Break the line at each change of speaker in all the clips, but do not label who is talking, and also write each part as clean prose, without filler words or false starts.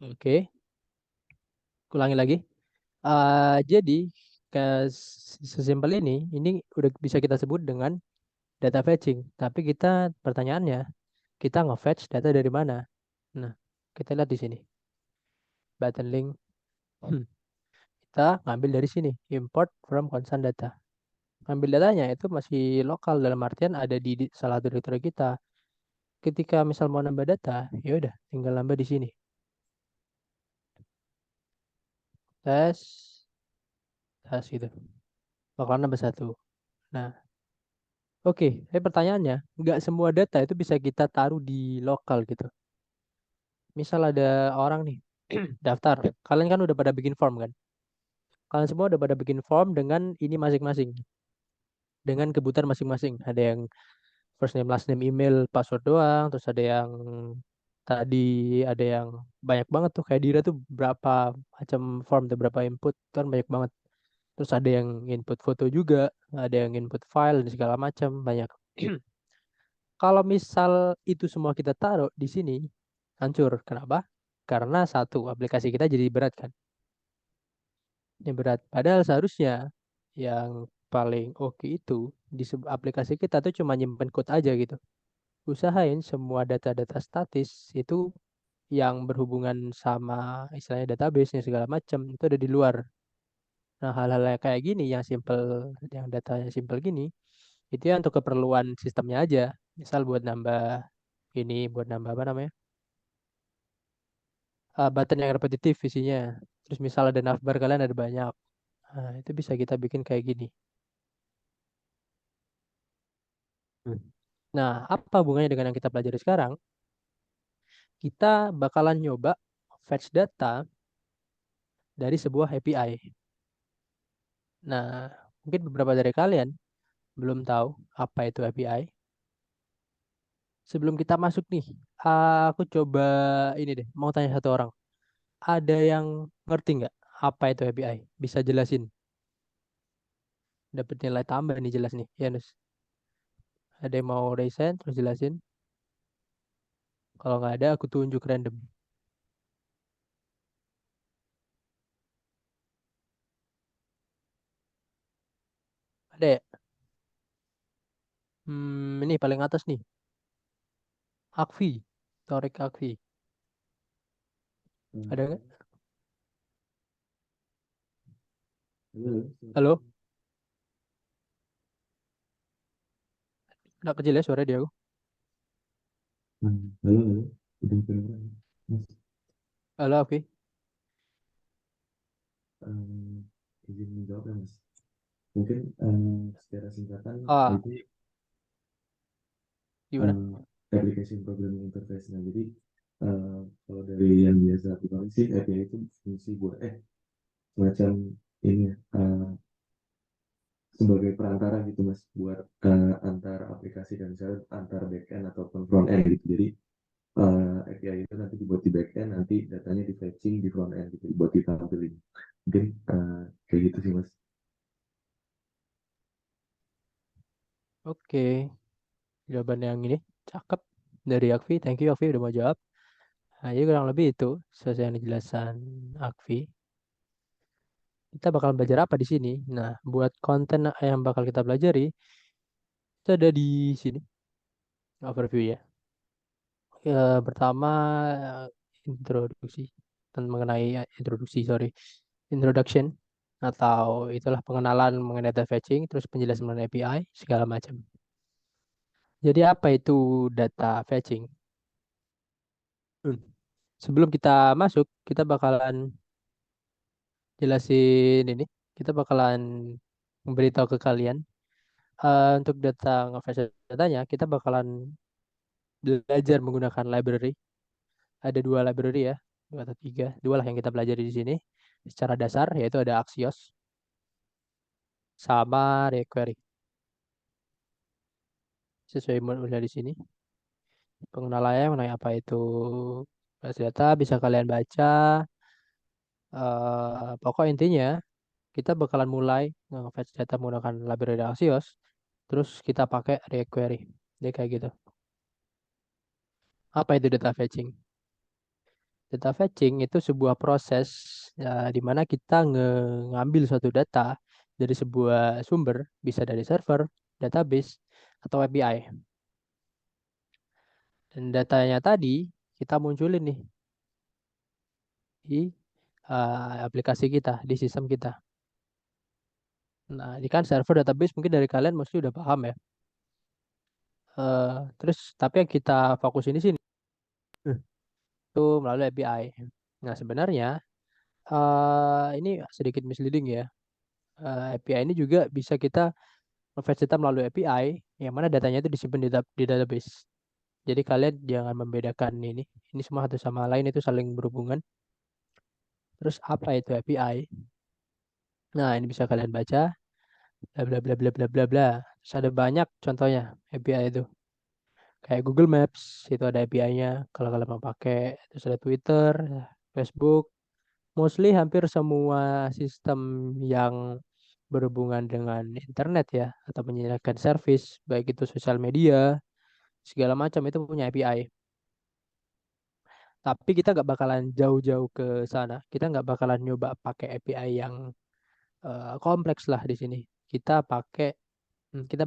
Oke, ulangi lagi. Jadi sesimpel ini udah bisa kita sebut dengan data fetching. Tapi pertanyaannya, kita nge-fetch data dari mana? Nah, kita lihat di sini. Button link. Kita ngambil dari sini, import from concern data. Ngambil datanya itu masih lokal dalam artian ada di salah satu direktory kita. Ketika misal mau nambah data, ya udah tinggal nambah di sini. Tes, tes gitu. Bakal nambah satu. Nah, oke, pertanyaannya, nggak semua data itu bisa kita taruh di lokal gitu. Misal ada orang nih, daftar. Kalian kan udah pada bikin form kan? Kalian semua udah pada bikin form dengan ini masing-masing. Dengan kebutuhan masing-masing. Ada yang first name, last name, email, password doang. Terus ada yang tadi, ada yang banyak banget tuh. Kayak Dira tuh berapa macam form tuh, berapa input. Tuh kan banyak banget. Terus ada yang input foto juga. Ada yang input file dan segala macam. Banyak. Kalau misal itu semua kita taruh di sini, hancur. Kenapa? Karena satu, aplikasi kita jadi berat kan. Ini berat. Padahal seharusnya yang paling oke itu di aplikasi kita tuh cuma nyimpen code aja gitu. Usahain semua data-data statis itu yang berhubungan sama istilahnya database-nya segala macam itu ada di luar. Nah, hal-hal yang kayak gini yang simple, yang datanya simple gini, itu ya untuk keperluan sistemnya aja. Misal buat nambah ini, buat nambah apa namanya? Button yang repetitif isinya. Terus misal ada navbar kalian ada banyak. Nah, itu bisa kita bikin kayak gini. Hmm. Nah, apa hubungannya dengan yang kita pelajari sekarang? Kita bakalan nyoba fetch data dari sebuah API. Nah, mungkin beberapa dari kalian belum tahu apa itu API. Sebelum kita masuk nih, aku coba ini deh, mau tanya satu orang. Ada yang ngerti nggak apa itu API? Bisa jelasin. Dapat nilai tambah nih jelas nih, Yanus. Ada yang mau raise hand, terus jelasin. Kalau nggak ada, aku tunjuk random. Ada ya? Ini paling atas nih. Akvi. Torik Akvi.
Hmm.
Ada nggak?
Halo,
Halo? Nggak kecil ya suara dia aku.
halo, halo. Udah kedengeran, Mas.
Halo Akvi.
Em, izin menjawab ya, Mas. Mungkin secara singkatan
Ah,
itu
gimana?
eh, application programming interface. Nah, jadi kalau dari yang biasa aku tahu sih API itu fungsi buat semacam ini ya, sebagai perantara gitu Mas buat antar aplikasi dan misalnya antar backend ataupun front end gitu. Jadi API itu nanti dibuat di backend, nanti datanya di fetching di front end gitu, buat ditampilin. Mungkin kayak gitu sih Mas.
Oke. Jawaban yang ini cakep dari Akvi. Thank you Akvi udah mau jawab. Nah, jadi kurang lebih itu sesuai yang dijelasan Akvi. Kita bakal belajar apa di sini? Nah, buat konten yang bakal kita pelajari, itu ada di sini, overview ya. Pertama, introduksi. Dan mengenai introduksi, sorry. Introduction. Atau itulah pengenalan mengenai data fetching, terus penjelasan mengenai API, segala macam. Jadi apa itu data fetching? Hmm. Sebelum kita masuk, kita bakalan jelasin ini. Kita bakalan memberitahu ke kalian untuk data nge-fetch datanya, kita bakalan belajar menggunakan library. Ada dua library ya, dua atau tiga, dua lah yang kita pelajari di sini. Secara dasar yaitu ada Axios sama jQuery. Sesuai modulnya di sini. Pengenalannya mengenai apa itu fetch data bisa kalian baca. Pokok intinya kita bakalan mulai nge-fetch data menggunakan library Axios. Terus kita pakai jQuery. Jadi kayak gitu. Apa itu data fetching? Data fetching itu sebuah proses ya, di mana kita ngambil suatu data dari sebuah sumber, bisa dari server, database, atau API. Dan datanya tadi kita munculin nih di aplikasi kita, di sistem kita. Nah, ini kan server database mungkin dari kalian mesti udah paham ya. Terus tapi yang kita fokus ini sini itu melalui API. Nah, sebenarnya ini sedikit misleading ya. API ini juga bisa kita fetch data melalui API yang mana datanya itu disimpan di database. Jadi kalian jangan membedakan ini. Ini semua satu sama lain itu saling berhubungan. Terus apa itu API? Nah, ini bisa kalian baca bla bla bla bla bla bla bla. Terus ada banyak contohnya API itu. Kayak Google Maps itu ada API-nya kalau kalian mau pakai. Terus ada Twitter, Facebook, mostly hampir semua sistem yang berhubungan dengan internet ya atau menyediakan service baik itu sosial media segala macam itu punya API. Tapi kita nggak bakalan jauh-jauh ke sana. Kita nggak bakalan nyoba pakai API yang kompleks lah di sini. Kita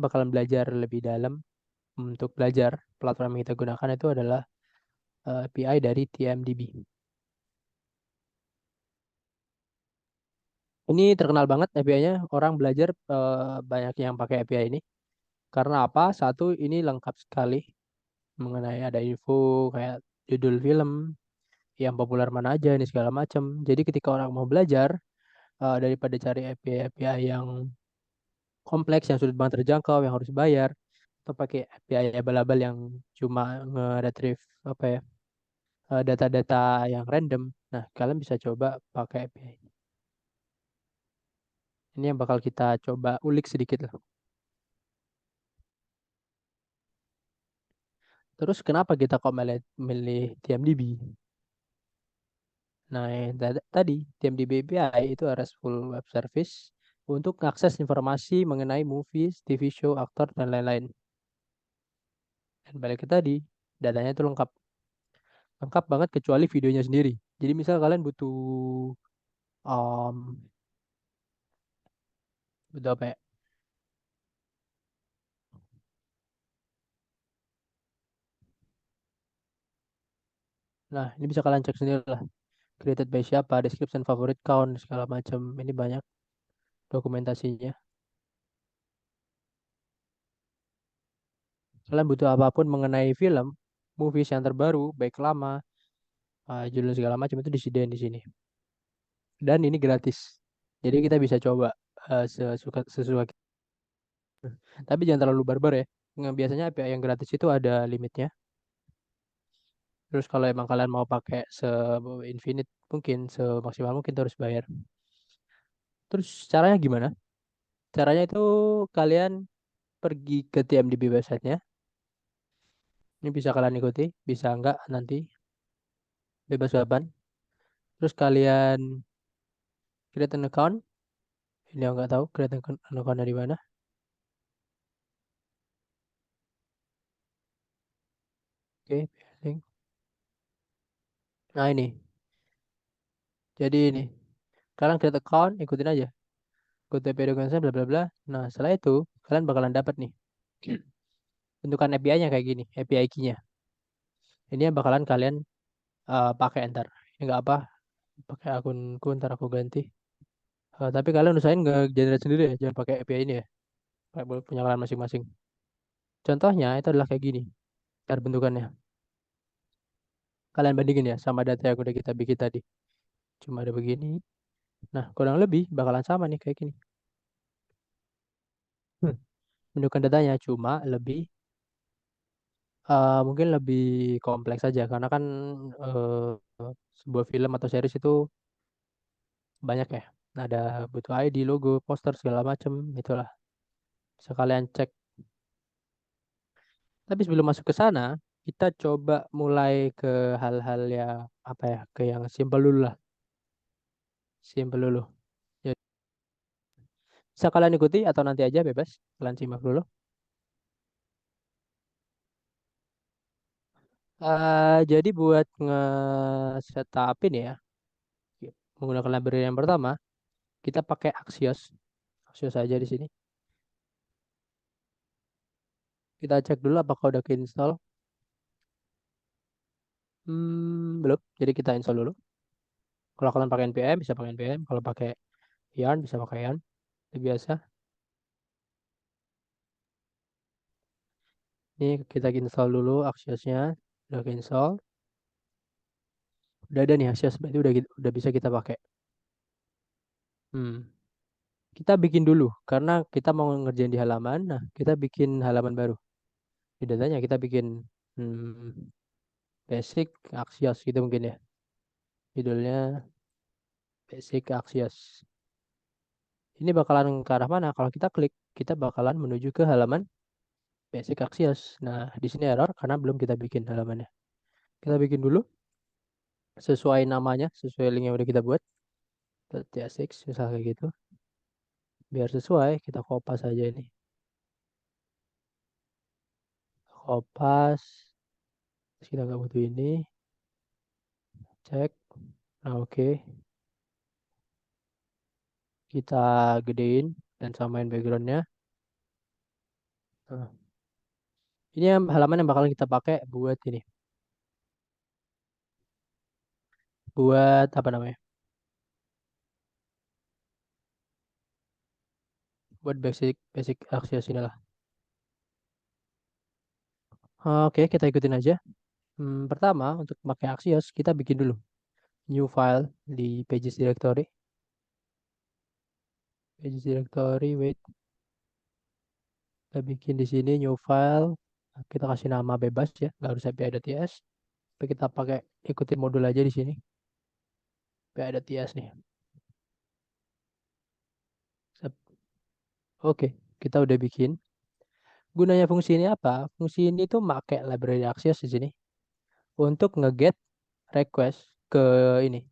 bakalan belajar lebih dalam. Untuk belajar platform yang kita gunakan itu adalah API dari TMDB. Ini terkenal banget API-nya. Orang belajar banyak yang pakai API ini. Karena apa? Satu, ini lengkap sekali mengenai ada info kayak judul film yang populer mana aja ini segala macam. Jadi ketika orang mau belajar daripada cari API yang kompleks yang sulit banget terjangkau yang harus bayar atau pakai API abal-abal yang cuma nge-retrieve apa ya data-data yang random. Nah, kalian bisa coba pakai API. Ini yang bakal kita coba ulik sedikit lah. Terus kenapa kita kok milih TMDB? Nah, yang tadi TMDB API itu RESTful Web Service untuk mengakses informasi mengenai movies, TV show, aktor, dan lain-lain. Dan balik ke tadi, datanya itu lengkap. Lengkap banget kecuali videonya sendiri. Jadi misal kalian um, butuh apa ya? Nah, ini bisa kalian cek sendiri lah. Created by siapa, description, favorite count, segala macam. Ini banyak dokumentasinya. Kalian butuh apapun mengenai film, movies yang terbaru, baik lama, judul segala macam itu disediain di sini. Dan ini gratis. Jadi kita bisa coba sesuka sesuai. Tapi jangan terlalu barbar ya. Biasanya API yang gratis itu ada limitnya. Terus kalau emang kalian mau pakai se-infinite mungkin, semaksimal mungkin terus bayar. Terus caranya gimana? Caranya itu kalian pergi ke TMDB websitenya. Ini bisa kalian ikuti, bisa enggak nanti bebas baban. Terus kalian create an account. Ini yang nggak tahu create an account dari mana. Oke, link. Nah ini, jadi ini. Kalian create account, ikutin aja. OTP dokumen bla bla bla. Nah setelah itu kalian bakalan dapat nih bentukan API-nya kayak gini, API key-nya. Ini yang bakalan kalian pakai ntar. Ya, nggak apa, pakai akunku ntar aku ganti. Tapi kalian usahain nggak generate sendiri ya, jangan pakai API ini ya. Pakai punya kalian masing-masing. Contohnya itu adalah kayak gini, cara bentukannya. Kalian bandingin ya sama data yang udah kita bikin tadi. Cuma ada begini. Nah, kurang lebih bakalan sama nih kayak gini. Hmm. Bentukan datanya cuma lebih mungkin lebih kompleks saja karena kan sebuah film atau series itu banyak ya. Ada butuh ID, logo, poster segala macam itulah. Bisa kalian cek. Tapi sebelum masuk ke sana, kita coba mulai ke hal-hal yang apa ya, ke yang simple dulu lah. Simple dulu. Ya, bisa kalian ikuti atau nanti aja bebas. Kalian simak dulu. Jadi buat nge-setupin ya, menggunakan library yang pertama, kita pakai Axios. Axios aja di sini. Kita cek dulu apakah udah keinstall. Belum. Jadi kita install dulu. Kalau kalian pakai npm bisa pakai npm. Kalau pakai yarn bisa pakai yarn. Itu biasa. Ini kita install dulu Axiosnya. Udah install. Udah ada nih Axios. Berarti udah bisa kita pakai. Hmm. Kita bikin dulu karena kita mau ngerjain di halaman. Nah, kita bikin halaman baru. Di datanya kita bikin hmm, basic Axios gitu mungkin ya. Judulnya basic Axios. Ini bakalan ke arah mana? Kalau kita klik, kita bakalan menuju ke halaman basic Axios. Nah, di sini error karena belum kita bikin halamannya. Kita bikin dulu sesuai namanya, sesuai link yang udah kita buat. .tsx misalnya kayak gitu. Biar sesuai, kita kopas aja ini. Kopas. Terus kita nggak butuh ini. Cek. Nah, oke. Kita gedein dan samain backgroundnya. Nah, ini halaman yang bakal kita pakai buat ini. Buat apa namanya? Buat basic basic Axios ini lah. Oke, kita ikutin aja. Pertama, untuk pakai Axios, kita bikin dulu new file di pages directory. Pages directory, wait, kita bikin di sini new file. Kita kasih nama bebas ya, nggak harus api.ts. Tapi kita pakai ikutin modul aja di sini. api.ts nih. Oke, kita udah bikin. Gunanya fungsi ini apa? Fungsi ini tuh pakai library Axios di sini untuk nge-get request ke ini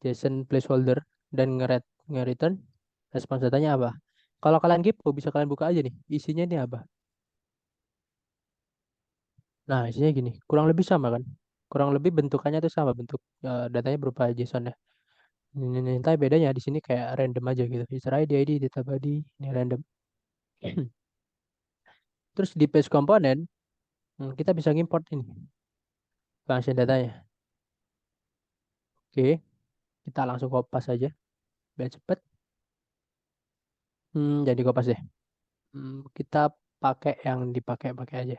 JSON placeholder dan nge-return respons datanya apa. Kalau kalian kepo bisa kalian buka aja nih. Isinya ini apa? Nah, isinya gini. Kurang lebih sama kan? Kurang lebih bentukannya tuh sama. Bentuk datanya berupa JSON ya. Ini entah bedanya di sini kayak random aja gitu. User ID, data body, ini random. Terus di page component, kita bisa import ini function datanya. Oke, kita langsung kopas aja biar cepet. Jadi kopas deh. Kita pakai yang dipakai-pakai aja.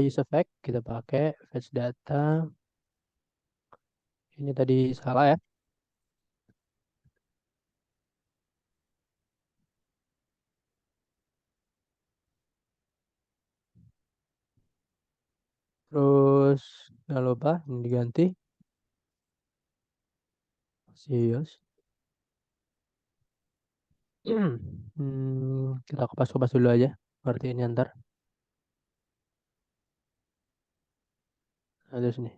Use effect kita pakai fetch data. Ini tadi salah ya. Terus jangan lupa ini diganti. Serius. Kita kupas-kupas dulu aja. Seperti ini ntar. Nah, terus nih.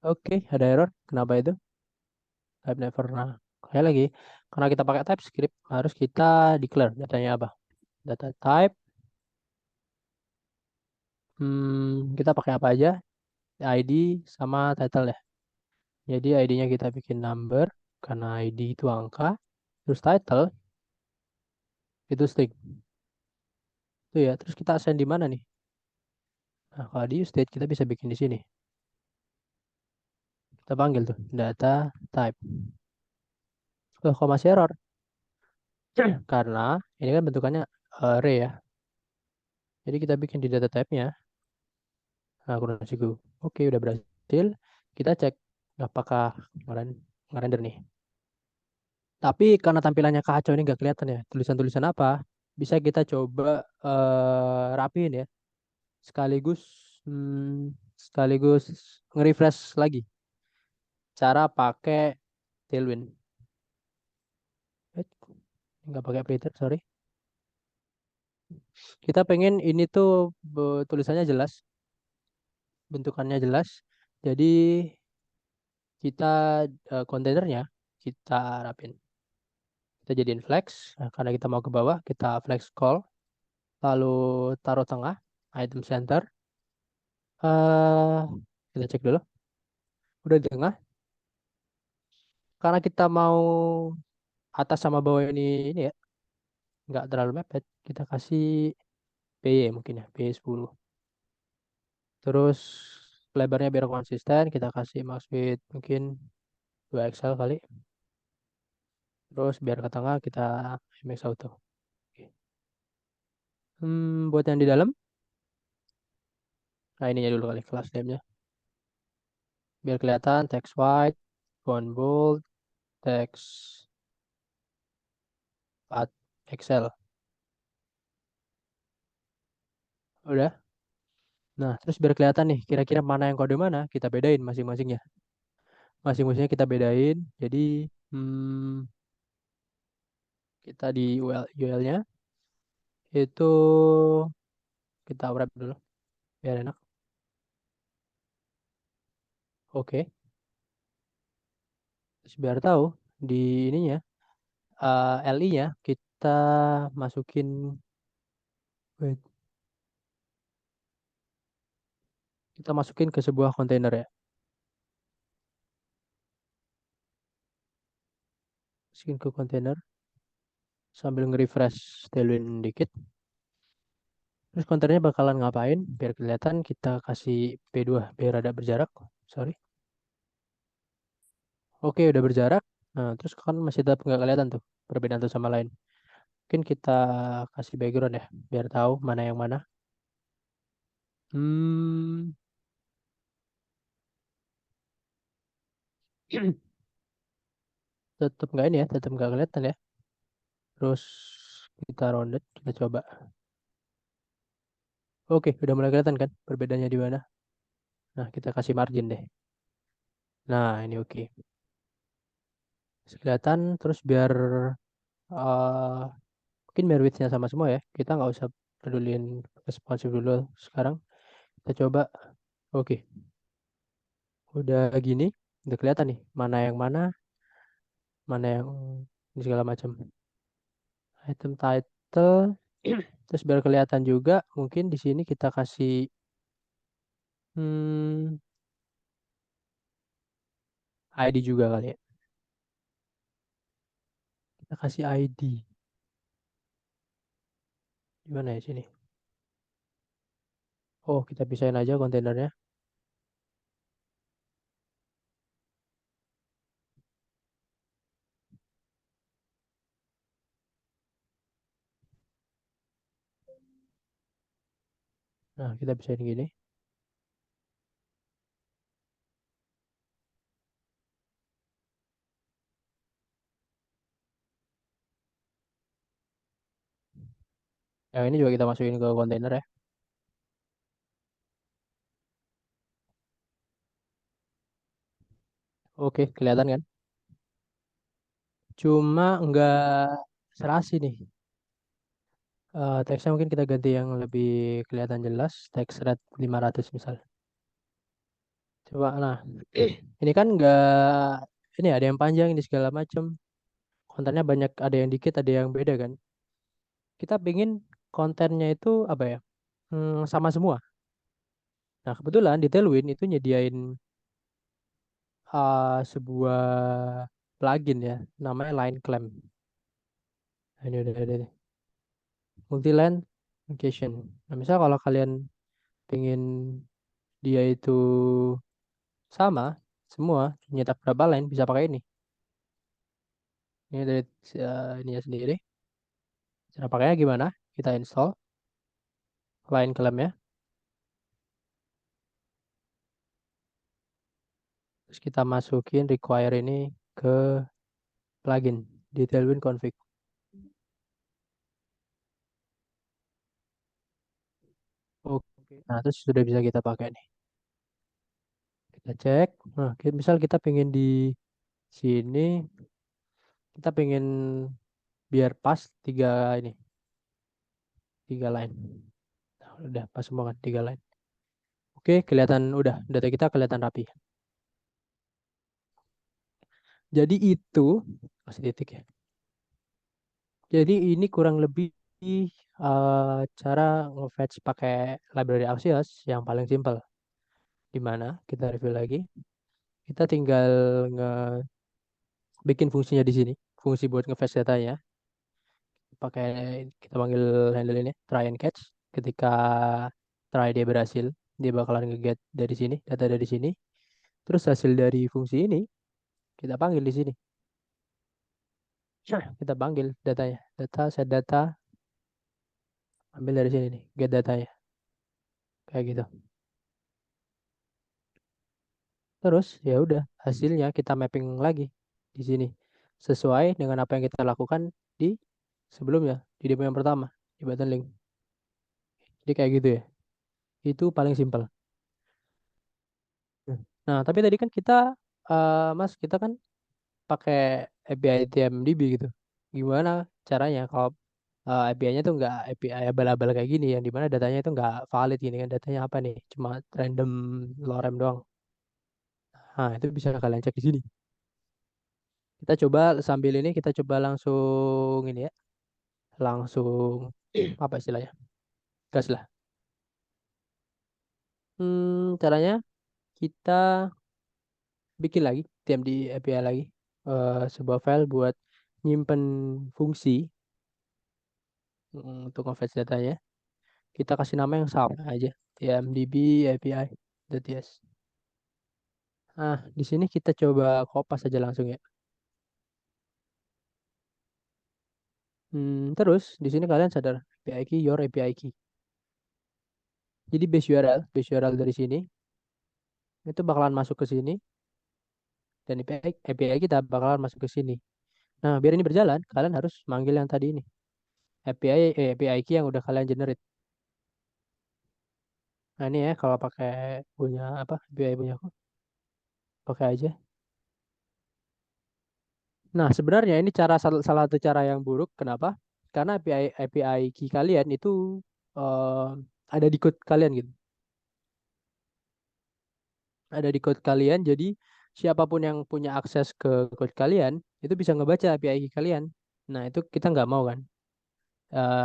Oke, ada error. Kenapa itu? Type never. Nah, kayak lagi. Karena kita pakai TypeScript, harus kita declare datanya apa. Data type. Kita pakai apa aja? ID sama title ya. Jadi ID-nya kita bikin number. Karena ID itu angka. Terus title itu string. Itu ya. Terus kita assign di mana nih? Nah, kalau di state kita bisa bikin di sini. Kita panggil tuh data type. Loh, kok masih error? Karena ini kan bentukannya array ya. Jadi kita bikin di data type-nya. Nah, kurang siku. Oke, udah berhasil. Kita cek apakah ngerender nih. Tapi karena tampilannya kacau ini nggak kelihatan ya. Tulisan-tulisan apa? Bisa kita coba rapiin ya. Sekaligus sekaligus nge-refresh lagi. Cara pakai Tailwind. Eh, nggak pakai printer, sorry. Kita pengen ini tuh tulisannya jelas, bentukannya jelas. Jadi kita kontainernya kita rapin. Kita jadiin flex. Nah, karena kita mau ke bawah, kita flex call. Lalu taruh tengah, item center. eh kita cek dulu. Udah di tengah. Karena kita mau atas sama bawah ini ya, nggak terlalu mepet. Kita kasih PY mungkin ya, PY 10. Terus lebarnya biar konsisten, kita kasih max width mungkin 2 XL kali. Terus biar ke tengah kita MX Auto. Oke. Buat yang di dalam, nah ininya dulu kali, kelas name-nya. Biar kelihatan text white, font bold, text fat Excel. Udah. Nah, terus biar kelihatan nih, kira-kira mana yang kode mana, kita bedain masing-masingnya. Masing-masingnya kita bedain. Jadi, hmm, kita di UL-nya itu kita wrap dulu, biar enak. Oke. Terus biar tahu di ininya, LI-nya kita masukin, wait, kita masukin ke sebuah kontainer ya. Masukin ke kontainer sambil nge-refresh Tailwind dikit. Terus kontainernya bakalan ngapain? Biar kelihatan kita kasih P2 biar ada berjarak. Sorry. Oke, udah berjarak. Nah, terus kan masih tetap nggak kelihatan tuh perbedaan satu sama lain. Mungkin kita kasih background ya, biar tahu mana yang mana. Hmm, tetap nggak ini ya, tetap nggak kelihatan ya. Terus kita rounded, kita coba. Oke, udah mulai kelihatan kan perbedaannya di mana. Nah, kita kasih margin deh. Nah, ini oke. Kelihatan, terus biar eh, mungkin biar width-nya sama semua ya. Kita nggak usah peduliin responsif dulu sekarang. Kita coba. Oke, udah gini. Udah kelihatan nih mana yang mana, mana yang ini segala macam. Item title. Terus biar kelihatan juga, mungkin di sini kita kasih hmm, ID juga kali ya. Kita kasih ID. Gimana ya sini? Oh, kita pisahin aja kontainernya. Nah, kita pisahin gini. Yang ini juga kita masukin ke kontainer ya. Oke, kelihatan kan? Cuma nggak serasi nih. Teksnya mungkin kita ganti yang lebih kelihatan jelas. Teks red 500 misal. Coba, nah. Ini kan nggak, ini ada yang panjang, ini segala macam. Kontennya banyak, ada yang dikit, ada yang beda kan. Kita pingin kontennya itu apa ya? Sama semua. Nah, kebetulan di Tailwind itu nyediain sebuah plugin ya, namanya Line Clamp. Nah, ini udah ada nih. Multi-line location. Nah, misal kalau kalian pengen dia itu sama semua, nyetak berapa line bisa pakai ini. Ini dari ininya sendiri. Cara pakainya gimana? Kita install Line Clamp ya. Terus kita masukin require ini ke plugin di Tailwind config. Oke. Nah, terus sudah bisa kita pakai nih. Kita cek. Nah, misal kita pengen di sini, kita pengen biar pas tiga ini. tiga line. Nah, udah pas semua kan tiga line. Oke, kelihatan udah data kita kelihatan rapi. Jadi itu masih titik ya. Jadi ini kurang lebih cara nge-fetch pakai library Axios yang paling simpel. Di mana kita review lagi. Kita tinggal bikin fungsinya di sini. Fungsi buat nge-fetch datanya. Pakai kita panggil handle ini try and catch. Ketika try dia berhasil, dia bakalan nge-get dari sini, data dari sini. Terus hasil dari fungsi ini kita panggil di sini. Nah, kita panggil datanya. Data set data ambil dari sini nih, get datanya. Kayak gitu. Terus ya udah hasilnya kita mapping lagi di sini sesuai dengan apa yang kita lakukan di sebelumnya di demo yang pertama di button link. Jadi kayak gitu ya. Itu paling simpel. Nah, tapi tadi kan kita Mas kita kan pakai API TMDB gitu. Gimana caranya kalau API-nya tuh nggak API abal-abal kayak gini yang dimana datanya itu nggak valid gini kan datanya apa nih? Cuma random lorem doang. Nah, itu bisa kalian cek di sini. Kita coba sambil ini kita coba langsung ini ya, langsung apa istilahnya? Gas lah. Caranya kita bikin lagi TMD API lagi sebuah file buat nyimpen fungsi untuk nge-fetch datanya. Kita kasih nama yang sama aja, TMDB API.ts. Nah, di sini kita coba kopas aja langsung ya. Terus di sini kalian sadar API key, your API key. Jadi base URL dari sini itu bakalan masuk ke sini dan API kita bakalan masuk ke sini. Nah, biar ini berjalan, kalian harus manggil yang tadi ini. API key yang udah kalian generate. Nah, ini ya kalau pakai punya apa? API punya aku, pakai aja. Nah, sebenarnya ini salah satu cara yang buruk. Kenapa? Karena API key kalian itu eh, ada di code kalian gitu. Ada di code kalian, jadi siapapun yang punya akses ke code kalian itu bisa ngebaca API key kalian. Nah, itu kita nggak mau kan.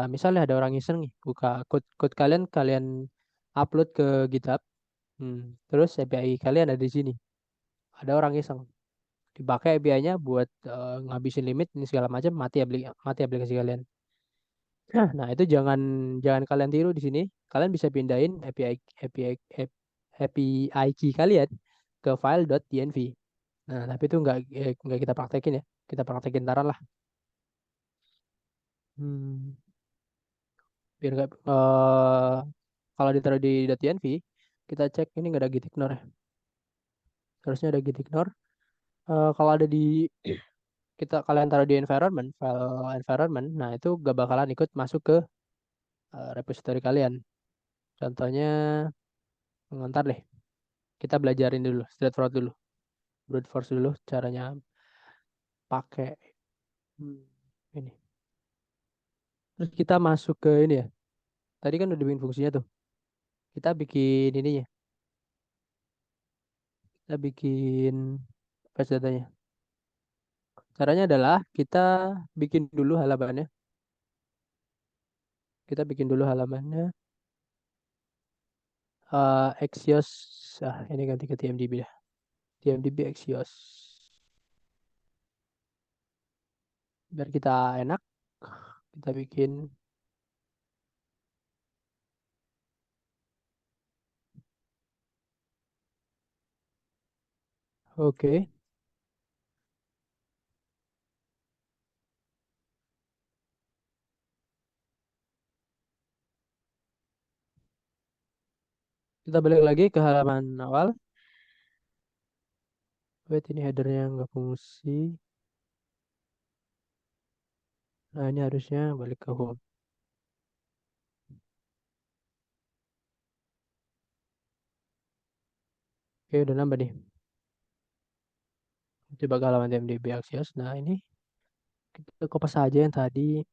Misalnya ada orang iseng nih, buka code kalian, kalian upload ke GitHub, terus API kalian ada di sini. Ada orang iseng, dipakai API-nya buat ngabisin limit ini segala macam, mati aplikasi kalian. Nah, itu jangan jangan kalian tiru di sini. Kalian bisa pindahin API API key kalian ke file.dnv. Nah, tapi itu nggak kita praktekin ya. Kita praktekin ntaran lah. Hmm, biar nggak kalau ditaruh di .dnv, kita cek ini nggak ada git ignore ya. Harusnya ada git ignore. Kalau ada di kita kalian taruh di environment, file environment, nah itu gak bakalan ikut masuk ke repository kalian. Contohnya, ntar deh, kita belajarin dulu, straightforward dulu, brute force dulu, caranya pakai hmm, ini. Terus kita masuk ke ini ya. Tadi kan udah bikin fungsinya tuh. Kita bikin ininya, kita bikin fetch datanya. Caranya adalah kita bikin dulu halamannya. Kita bikin dulu halamannya. Axios, ini ganti ke TMDB dah. TMDB Axios. Biar kita enak, kita bikin. Oke, kita balik lagi ke halaman awal. Wait, ini headernya nggak fungsi. Nah, ini harusnya balik ke home. Oke, udah nambah nih. Coba ke halaman TMDB Axios. Nah, ini kita kopas saja yang tadi.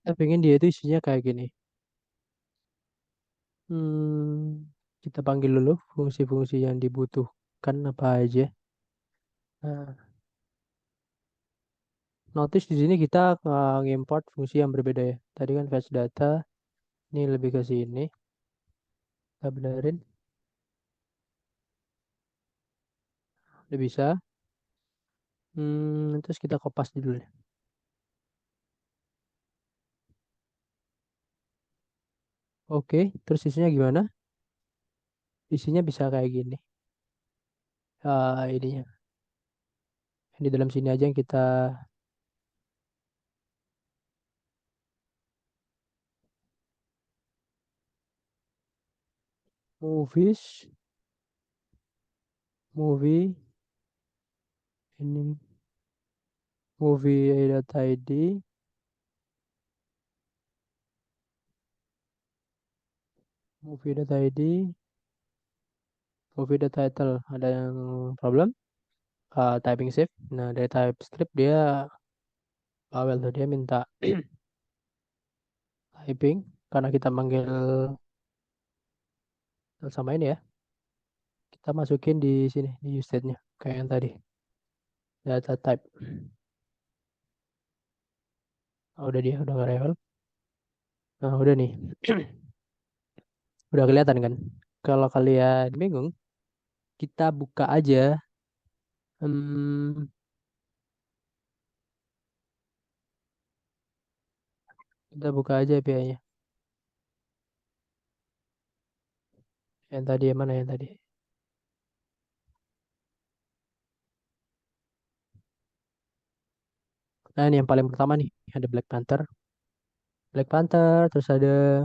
Kita pengen dia itu isinya kayak gini. Kita panggil dulu fungsi-fungsi yang dibutuhkan apa aja. Nah, notice di sini kita ngimport fungsi yang berbeda ya. Tadi kan fetch data, ini lebih ke sini. Kita benerin, udah bisa. Terus kita kopas dulu ya. Oke, terus isinya gimana? Isinya bisa kayak gini. Ininya. Di dalam sini aja yang kita movies, movie, ini movie.id, movie.id, movie.title. Ada yang problem? Typing safe. Nah, dari TypeScript dia bawel tuh dia minta typing karena kita manggil sama ini ya. Kita masukin di sini di use state-nya kayak yang tadi. Data type. Udah dia udah nge-review. Nah, udah nih. Udah kelihatan kan? Kalau kalian bingung, kita buka aja. Hmm, kita buka aja API-nya. Yang tadi yang mana yang tadi? Nah, ini yang paling pertama nih. Ada Black Panther. Black Panther, terus ada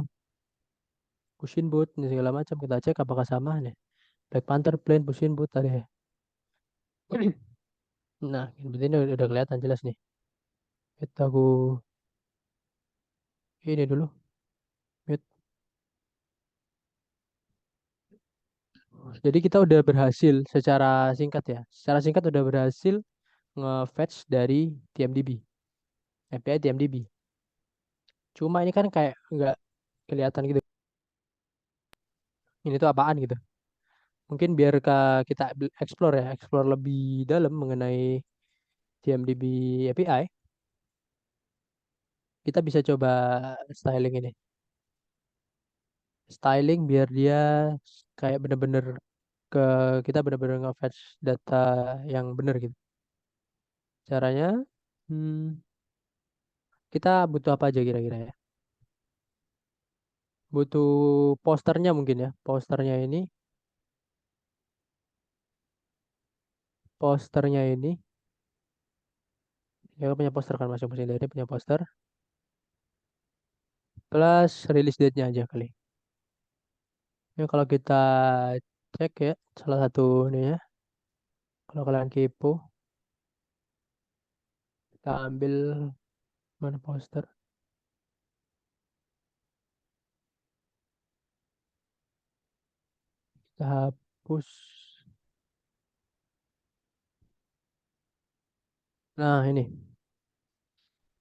Pushing Boot, ini segala macam. Kita cek apakah sama nih. Black Panther, Plain, Pushing Boot tadi. Nah, ini udah kelihatan jelas nih. Kita aku ini dulu. Mute. Jadi kita udah berhasil secara singkat ya. Secara singkat udah berhasil nge-fetch dari TMDB. API TMDB. Cuma ini kan kayak nggak kelihatan gitu. Ini tuh apaan gitu. Mungkin biar kita explore ya, explore lebih dalam mengenai TMDB API. Kita bisa coba styling ini. Styling biar dia kayak bener-bener ke kita bener-bener nge-fetch data yang bener gitu. Caranya, hmm, kita butuh apa aja kira-kira ya? Butuh posternya mungkin ya. Posternya ini, ya punya poster kan masing-masing dari punya poster. Plus release date-nya aja kali. Ya kalau kita cek ya, salah satu nih ya. Kalau kalian kepo, kita ambil mana poster, kita hapus. Nah ini,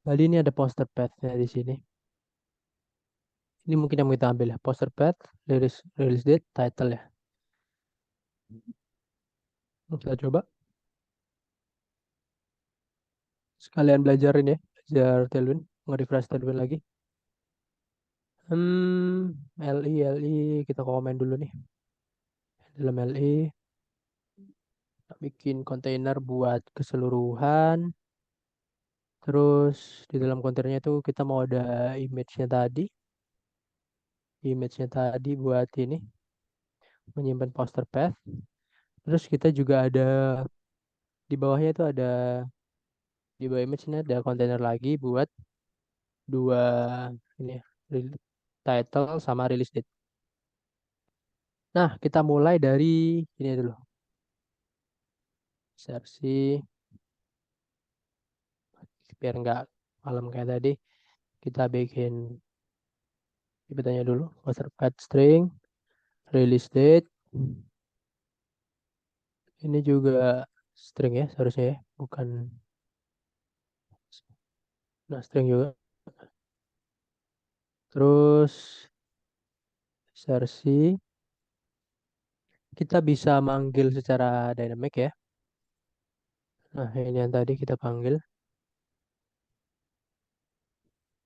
tadi ini ada poster path-nya di sini. Ini mungkin yang kita ambil ya, poster path, release date, title ya. Kita coba sekalian belajarin ya, belajar Tailwind, nge-refresh Tailwind lagi. LI, kita komen dulu nih. Dalam LI, kita bikin kontainer buat keseluruhan. Terus di dalam kontainernya itu kita mau ada image-nya tadi. Image-nya tadi buat ini, menyimpan poster path. Terus kita juga ada di bawahnya itu ada di bawah image-nya ada kontainer lagi buat dua ini ya, title sama release date. Nah, kita mulai dari ini dulu. Versi biar nggak malam kayak tadi. Kita bikin ibetanya dulu. Poster path string, release date. Ini juga string ya seharusnya ya, bukan. Nah, string juga. Terus sersi kita bisa manggil secara dynamic ya. Nah, ini yang tadi kita panggil.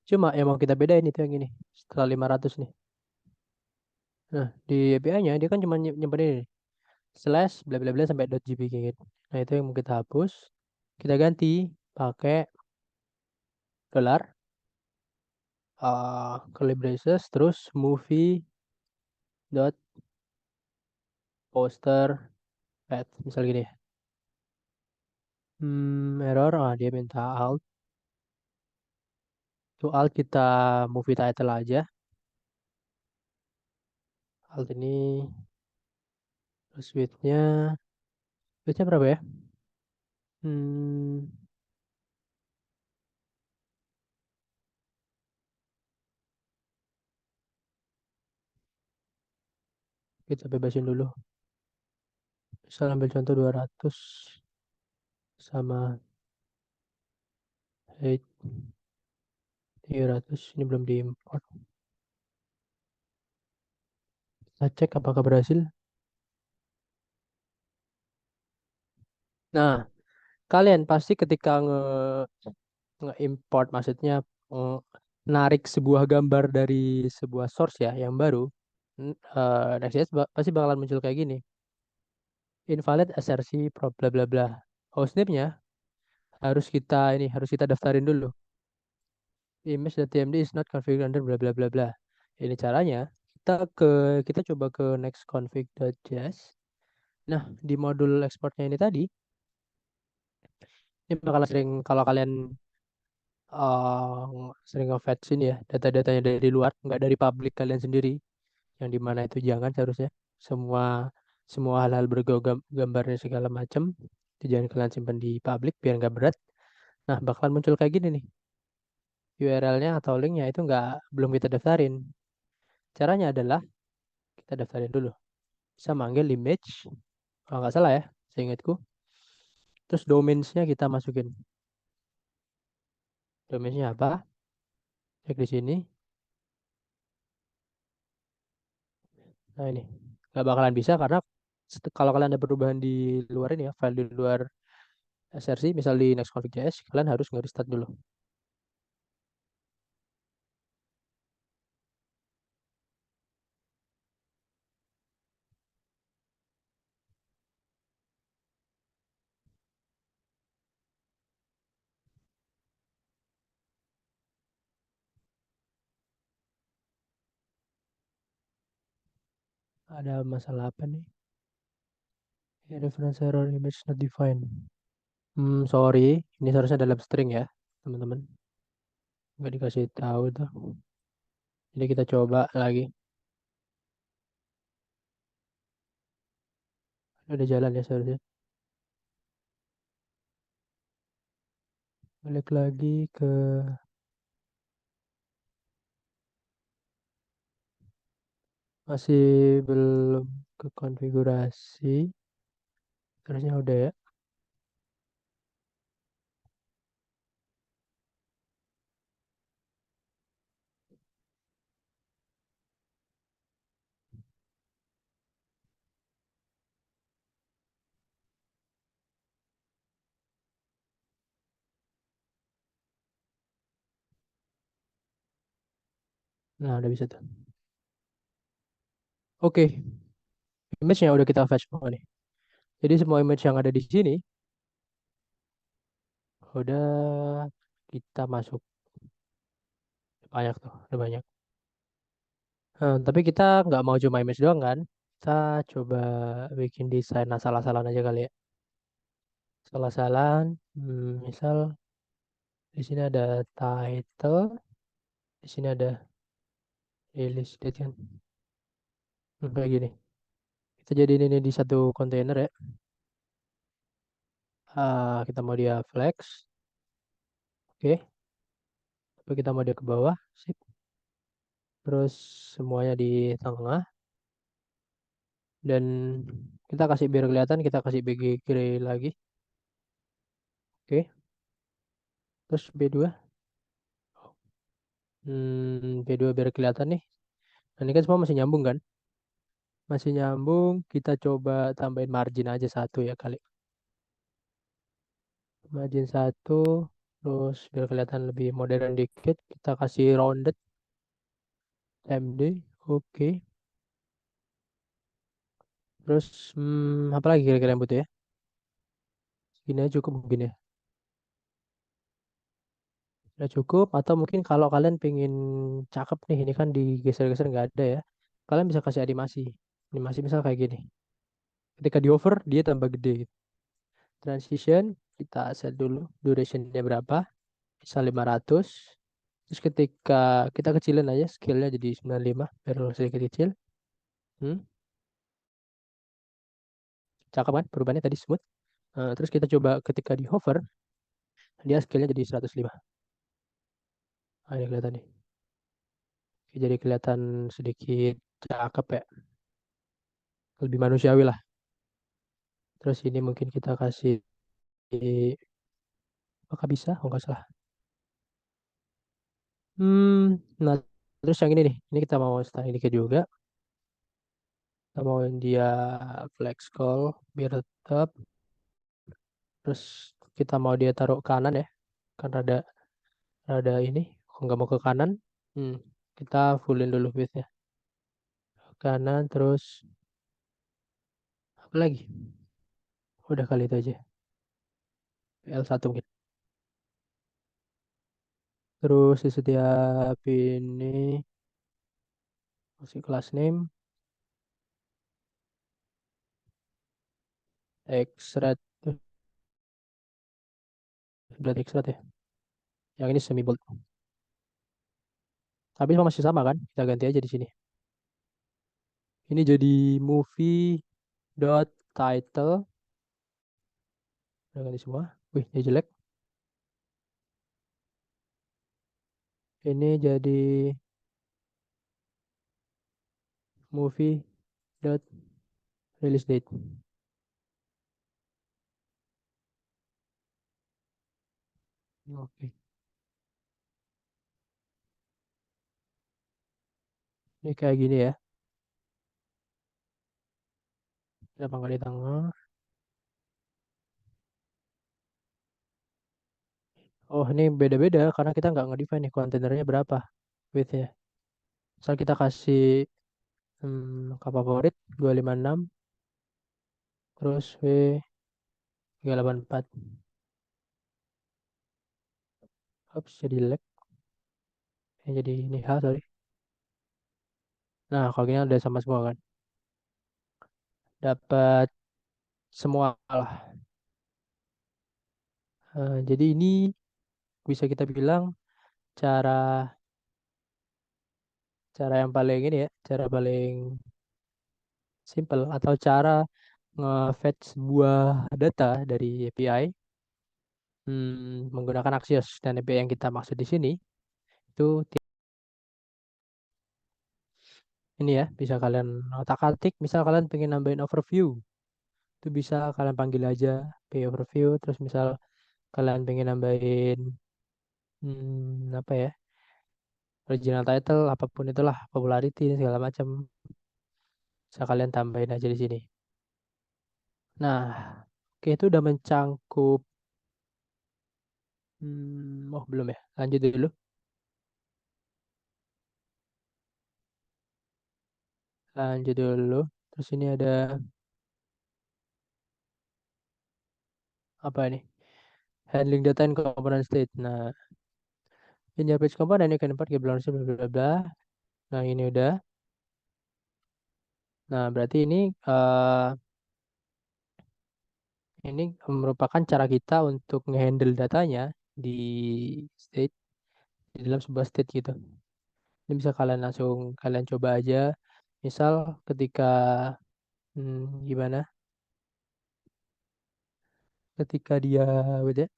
Cuma yang mau kita bedain itu yang ini. Setelah 500 nih. Nah, di API-nya dia kan cuma nyimpen ini. Slash bla bla bla sampai .jpg gitu. Nah, itu yang mau kita hapus. Kita ganti pakai dolar curly braces terus movie dot poster path misal gini ya. Error dia minta alt. To alt kita movie title aja. Alt ini terus widthnya berapa ya? Hmm, kita bebasin dulu. Misal ambil contoh 200 sama height 300 ini belum diimport. Kita cek apakah berhasil. Nah, kalian pasti ketika nge-import maksudnya eh, narik sebuah gambar dari sebuah source ya yang baru, Next.js pasti bakalan muncul kayak gini. Invalid assertion bla bla bla. Hostname-nya harus kita daftarin dulu. Image.tmd is not configured under bla bla bla bla. Ini caranya. Kita coba ke next config.js. Nah, di modul ekspornya ini tadi, ini bakal sering kalau kalian sering nge-fetch ini ya, data-datanya dari luar, nggak dari publik kalian sendiri, yang dimana itu jangan seharusnya. Semua semua hal-hal gambarnya segala macam, itu jangan kalian simpan di publik biar nggak berat. Nah, bakalan muncul kayak gini nih, URL-nya atau link-nya itu nggak belum kita daftarin. Caranya adalah kita daftarin dulu. Bisa manggil image, kalau nggak salah ya, seingatku. Terus domains-nya kita masukin. Domains-nya apa? Cek di sini. Nah ini, nggak bakalan bisa karena kalau kalian ada perubahan di luar ini ya, file di luar SRC, misal di nextconfig.js, kalian harus nge-restart dulu. Ada masalah apa nih? Ya, reference error image not defined. Sorry, ini seharusnya dalam string ya, teman-teman. Nggak dikasih tahu tuh. Jadi kita coba lagi. Udah jalan ya seharusnya. Balik lagi ke masih belum ke konfigurasi. Harusnya udah ya. Nah, udah bisa tuh. Oke, image-nya udah kita fetch semua nih. Jadi semua image yang ada di sini udah kita masuk banyak tuh, udah banyak. Tapi kita nggak mau cuma image doang kan? Kita coba bikin desain asal-asalan aja kali ya. Asal-asalan, misal di sini ada title, di sini ada release date kan. Kayak gini. Kita jadiin ini di satu kontainer ya. Kita mau dia flex, oke. Tapi kita mau dia ke bawah, sip. Terus semuanya di tengah. Dan kita kasih biar kelihatan, kita kasih BG gray lagi. Oke. Terus B2. P2 biar kelihatan nih. Nah, ini kan semua masih nyambung kan? Masih nyambung, kita coba tambahin margin aja satu ya kali. Margin satu, terus biar kelihatan lebih modern dikit, kita kasih rounded MD, oke. Terus, apa lagi kira-kira yang butuh ya? Segini aja cukup begini ya. Udah cukup, atau mungkin kalau kalian pengen cakep nih, ini kan digeser-geser nggak ada ya. Kalian bisa kasih animasi. Animasi misal kayak gini. Ketika di over, dia tambah gede gitu. Transition, kita set dulu durationnya berapa. Bisa 500. Terus ketika kita kecilin aja scale-nya jadi 95 biar sedikit kecil. Hmm, cakep kan perubahannya tadi smooth. Terus kita coba ketika di hover, dia scale-nya jadi 105. Nah, ini kelihatan nih. Oke, jadi kelihatan sedikit cakep ya. Lebih manusiawi lah. Terus ini mungkin kita kasih, apakah bisa? Oh, nggak salah. Nah, terus yang ini nih. Ini kita mau styling dikit juga. Kita mau dia flex call biar tetap. Terus kita mau dia taruh kanan ya. Kan rada ini. Kok nggak mau ke kanan. Hmm, kita fullin dulu width-nya. Kanan terus apa lagi? Udah kali itu aja. L1 mungkin. Terus di setiap ini masih kelas name, Xrad, berat Xrad ya. Yang ini semi bold. Tapi masih sama kan? Kita ganti aja di sini. Ini jadi movie dot title. Udah ganti semua. Wih, ini jelek. Ini jadi movie dot release date. Oke. Ini kayak gini ya. Kita pangkat di tengah. Oh, ini beda-beda karena kita nggak nge-define nih kontainernya berapa width-nya. Misal kita kasih angka favorit 256 terus W 384. Ups, jadi lag. Jadi ini H, sorry. Nah, kalau gini udah sama semua kan. Dapat semua lah. Jadi ini bisa kita bilang cara cara yang paling ini ya, cara paling simple atau cara nge-fetch sebuah data dari API menggunakan Axios dan API yang kita maksud di sini itu ini ya, bisa kalian otak-atik. Misal kalian pengen nambahin overview, itu bisa kalian panggil aja API overview. Terus misal kalian pengen nambahin apa ya, original title apapun itulah, popularity dan segala macam, bisa kalian tambahin aja di sini. Nah, oke, itu udah mencangkup. Oh belum ya, lanjut dulu. Lanjut dulu. Terus ini ada apa ini? Handling data and component state. Nah, in your page component you can import bla bla bla bla. Nah, ini udah. Nah, berarti ini merupakan cara kita untuk ngehandle datanya di state, di dalam sebuah state gitu. Ini bisa kalian langsung kalian coba aja. Misal ketika gimana? Ketika dia, wait ya,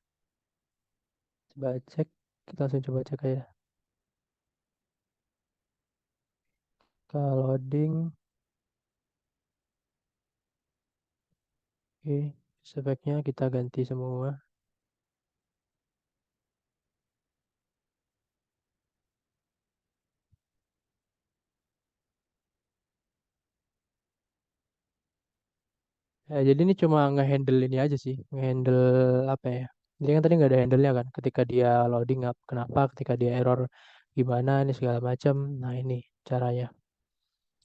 coba cek. Kita langsung coba cek aja. Kalau loading, oke, speknya kita ganti semua. Ya, jadi ini cuma ngehandle ini aja sih, ngehandle apa ya? Jadi kan tadi nggak ada handle-nya kan, ketika dia loading up, kenapa, ketika dia error gimana, ini segala macam. Nah ini caranya.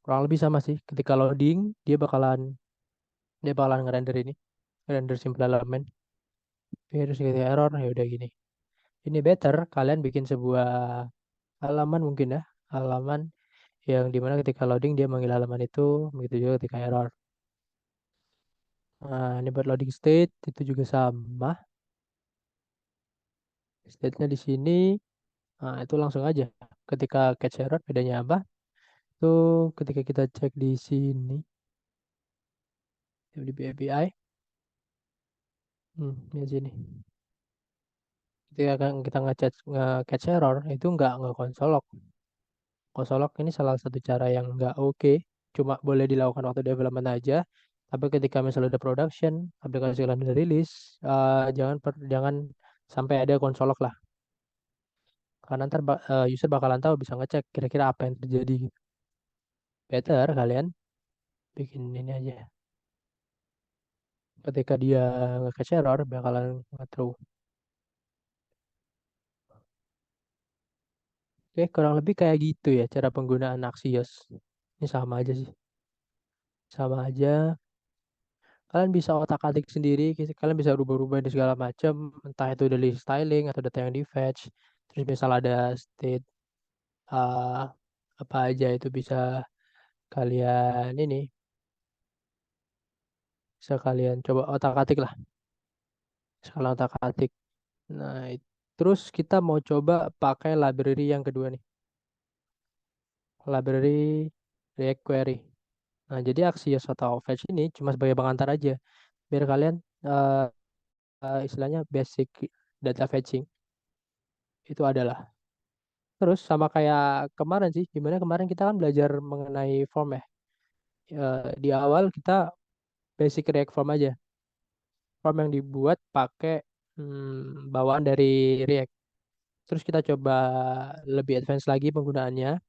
Kurang lebih sama sih, ketika loading dia bakalan ngerender ini, ngerender simple element. Terus ketika error ya udah gini. Ini better kalian bikin sebuah halaman mungkin ya, halaman yang dimana ketika loading dia manggil halaman itu, begitu juga ketika error. Nah, ini buat loading state itu juga sama. State-nya di sini, nah itu langsung aja. Ketika catch error bedanya apa? Itu ketika kita cek di sini di API, di sini. Ketika kita nge-catch error itu nggak konsol log. Konsol log ini salah satu cara yang nggak oke. Cuma boleh dilakukan waktu development aja. Tapi ketika misalnya udah production, aplikasi kalian udah rilis, jangan sampai ada konsol log lah. Karena ntar user bakalan tahu bisa ngecek kira-kira apa yang terjadi gitu. Better kalian bikin ini aja. Ketika dia nge-catch error bakalan nge-throw. Oke, kurang lebih kayak gitu ya cara penggunaan Axios. Ini sama aja sih. Sama aja. Kalian bisa otak-atik sendiri, kalian bisa rubah-rubah di segala macam, entah itu dari styling atau data yang di fetch. Terus misal ada state uh, apa aja itu kalian ini bisa kalian coba otak-atik lah. Skala otak-atik. Nah, terus kita mau coba pakai library yang kedua nih, library React Query. Nah, jadi Axios atau Fetch ini cuma sebagai pengantar aja, biar kalian eh, istilahnya basic data fetching itu adalah. Terus sama kayak kemarin sih, gimana kemarin kita kan belajar mengenai form ya. Di awal kita basic React form aja, form yang dibuat pakai bawaan dari React. Terus kita coba lebih advance lagi penggunaannya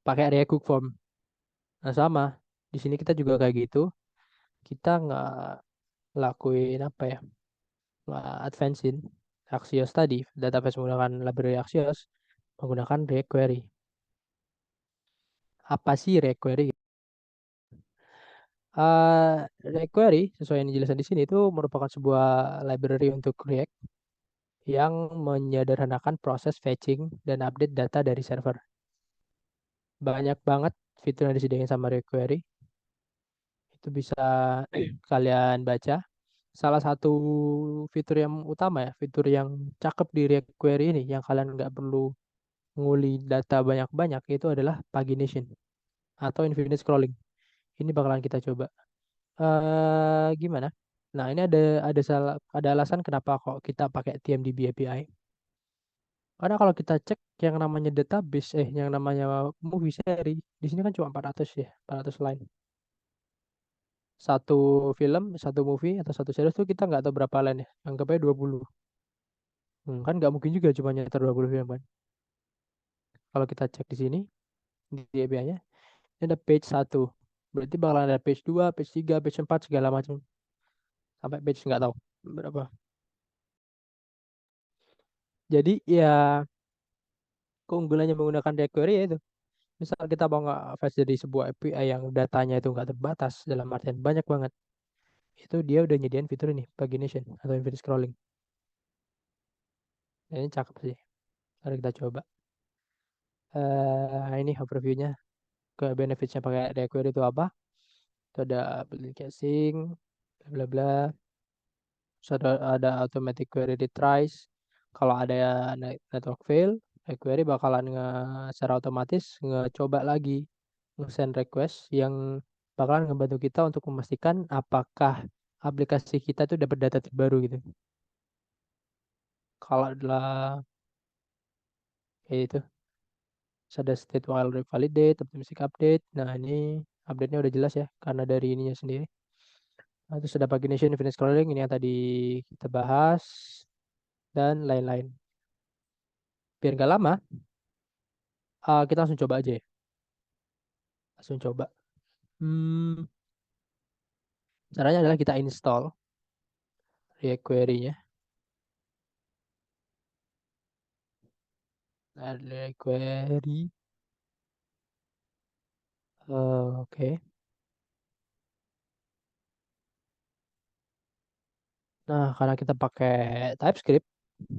pakai React Hook Form. Nah sama, di sini kita juga kayak gitu. Kita nggak lakuin apa ya, nggak advancein Axios tadi, database menggunakan library Axios, menggunakan React Query. Apa sih React Query? React Query, sesuai yang dijelaskan di sini, itu merupakan sebuah library untuk React yang menyederhanakan proses fetching dan update data dari server. Banyak banget fitur yang disediakan sama React Query. Itu bisa kalian baca. Salah satu fitur yang utama ya, fitur yang cakep di React Query ini, yang kalian nggak perlu nguli data banyak-banyak, itu adalah pagination atau infinite scrolling. Ini bakalan kita coba. Gimana? Nah, ini ada alasan kenapa kok kita pakai TMDB API. Karena kalau kita cek yang namanya database, yang namanya movie seri, di sini kan cuma 400 ya, 400 line. Satu film, satu movie, atau satu series itu kita nggak tahu berapa line ya. Anggap aja 20. Kan nggak mungkin juga cuma nyetar 20 film kan. Kalau kita cek di sini, di API-nya, ini ada page satu. Berarti bakalan ada page 2, page 3, page 4, segala macam. Sampai page nggak tahu berapa. Jadi ya keunggulannya menggunakan jQuery ya itu. Misal kita mau nggak fetch dari sebuah API yang datanya itu nggak terbatas, dalam artian banyak banget. Itu dia udah nyediain fitur ini, pagination atau infinite scrolling. Nah, ini cakep sih. Mari kita coba. Ini overview-nya. Ke benefits-nya pakai jQuery itu apa? Itu ada built-in caching, bla bla bla. Terus ada automatic query retries. Kalau ada network fail, query bakalan secara otomatis ngecoba lagi nge-send request yang bakalan ngebantu kita untuk memastikan apakah aplikasi kita itu dapat data terbaru gitu. Kalau adalah kayak itu, terus ada state while validate, optimistic update. Nah ini update-nya udah jelas ya karena dari ininya sendiri. Nah, terus ada pagination, infinite scrolling ini yang tadi kita bahas dan lain-lain. Biar nggak lama, kita langsung coba aja ya. Langsung coba. Hmm, Caranya adalah kita install React Query-nya. Nah, React Query. Oke. Nah, karena kita pakai TypeScript,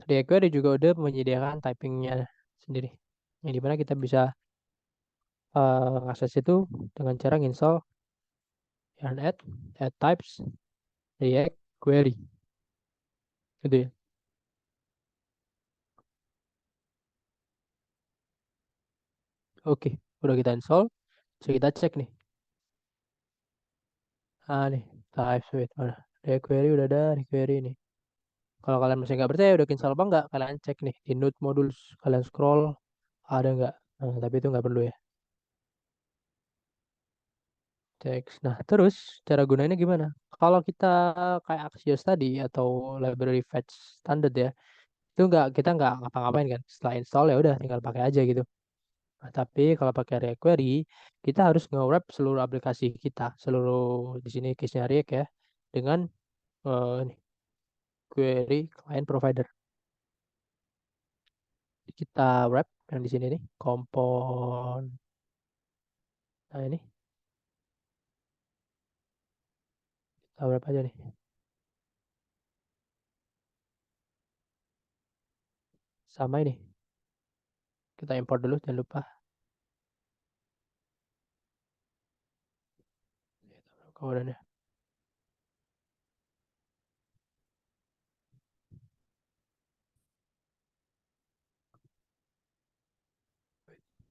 React Query juga udah menyediakan typingnya sendiri. Yang dimana kita bisa akses itu dengan cara install yarn add types React Query. Gitu ya. Oke, udah kita install. Bisa kita cek nih. Nih, types wait mana? React Query udah ada, React Query nih. Kalau kalian masih nggak percaya udah install apa nggak, kalian cek nih di Node Modules. Kalian scroll, ada nggak? Nah, tapi itu nggak perlu ya. Teks. Nah, terus cara gunanya gimana? Kalau kita kayak Axios tadi atau library fetch standard ya, itu kita nggak ngapa-ngapain kan. Setelah install ya udah tinggal pakai aja gitu. Nah, tapi kalau pakai React Query, kita harus nge-wrap seluruh aplikasi kita, seluruh di sini case-nya React ya, dengan ini, query client provider. Kita wrap yang di sini nih, kompon. Nah ini kita wrap aja nih, sama ini. Kita import dulu, jangan lupa. Kemudian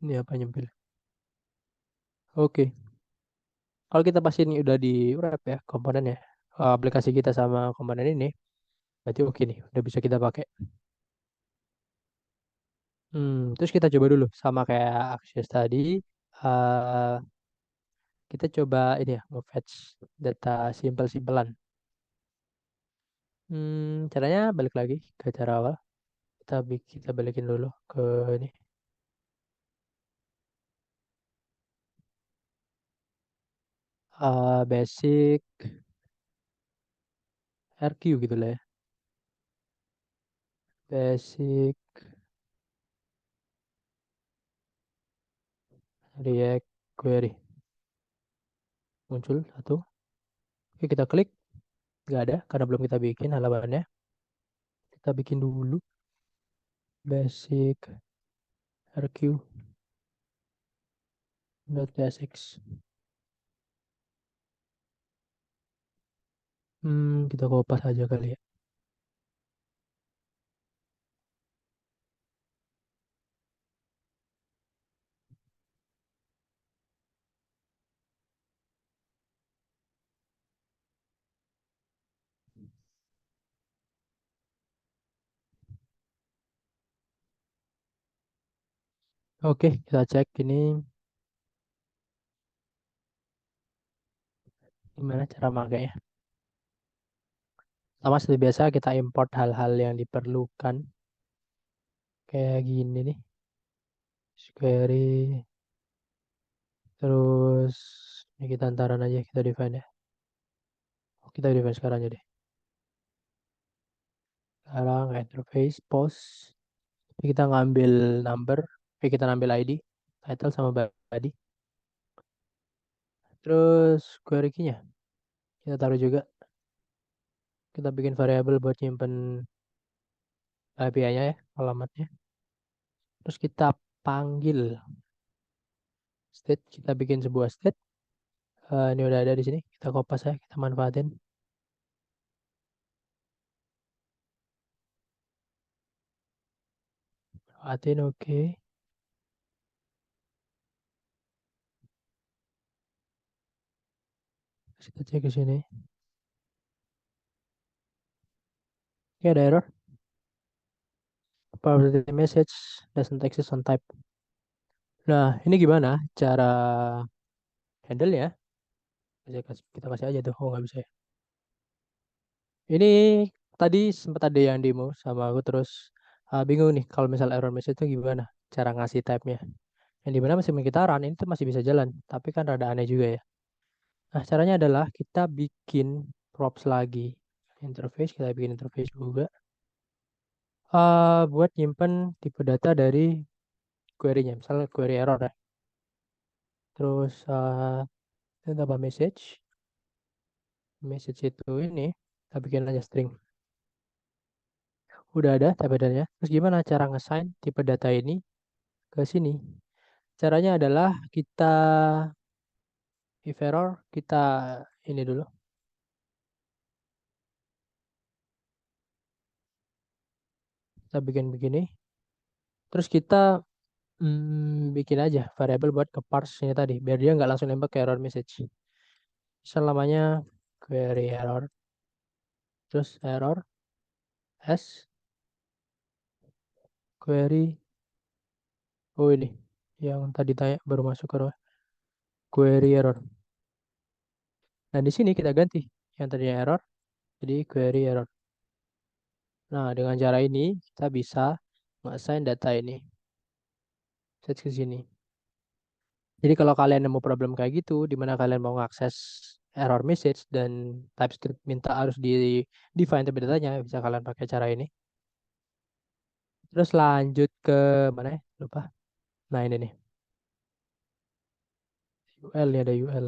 ini apa nyempil? Oke. Kalau kita pasti ini udah di wrap ya komponennya, aplikasi kita sama komponen ini, berarti oke nih, udah bisa kita pakai. Terus kita coba dulu sama kayak Axios tadi. eh kita coba ini ya, nge-fetch data simpel-simpelan. Caranya balik lagi ke cara awal. Kita balikin dulu ke ini. Basic RQ gitu lah ya. Basic React Query. Muncul satu. Oke, kita klik. Nggak ada karena belum kita bikin halamannya. Kita bikin dulu. Basic RQ.tsx. Kita kopas aja kali ya. Oke, kita cek ini gimana cara makainya. Sama seperti biasa kita import hal-hal yang diperlukan. Kayak gini nih. Query. Terus ini kita antaran aja, kita define ya. Kita define sekarang aja deh. Sekarang interface post. Ini kita ngambil number, kita ngambil ID, title sama body. Terus query key-nya kita taruh juga. Kita bikin variabel buat nyimpen API-nya ya, alamatnya. Terus kita panggil state, kita bikin sebuah state. Ini udah ada di sini, kita kopas ya, kita manfaatin. Manfaatin, oke. Terus kita cek ke sini. Oke, ada error. Property message doesn't exist on type. Nah, ini gimana cara handle ya? Kita kasih aja tuh. Oh, nggak bisa ya. Ini tadi sempat ada yang demo sama aku terus bingung nih kalau misal error message itu gimana cara ngasih type-nya. Yang dimana masih kita run ini tuh masih bisa jalan, tapi kan rada aneh juga ya. Nah, caranya adalah kita bikin props lagi. Interface, kita bikin interface juga. Buat nyimpen tipe data dari query-nya. Misalnya query error ya. Terus kita tambah message. Message itu ini, kita bikin aja string. Udah ada tipe datanya. Terus gimana cara nge-assign tipe data ini ke sini? Caranya adalah kita if error, kita ini dulu. Kita bikin begini. Terus kita bikin aja variabel buat ke parse-nya tadi. Biar dia nggak langsung nembak ke error message. Misal namanya query error. Terus error s query. Oh ini. Yang tadi tanya baru masuk ke query error. Dan di sini kita ganti. Yang tadinya error jadi query error. Nah, dengan cara ini kita bisa nge-assign data ini. Set ke sini. Jadi kalau kalian nemu problem kayak gitu, di mana kalian mau ngakses error message dan TypeScript minta harus di define tapi datanya, bisa kalian pakai cara ini. Terus lanjut ke mana ya? Lupa. Nah ini nih, UL nih ada UL.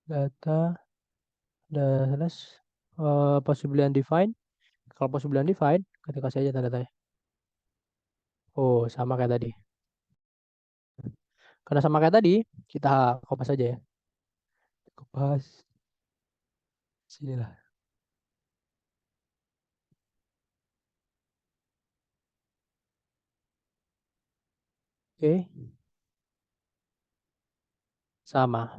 Data, dash, possibly undefined. Kalau possibly undefined, kita kasih aja tanda tanya. Oh, sama kayak tadi. Karena sama kayak tadi, kita kopas aja ya. Kopas, sinilah. Oke, sama.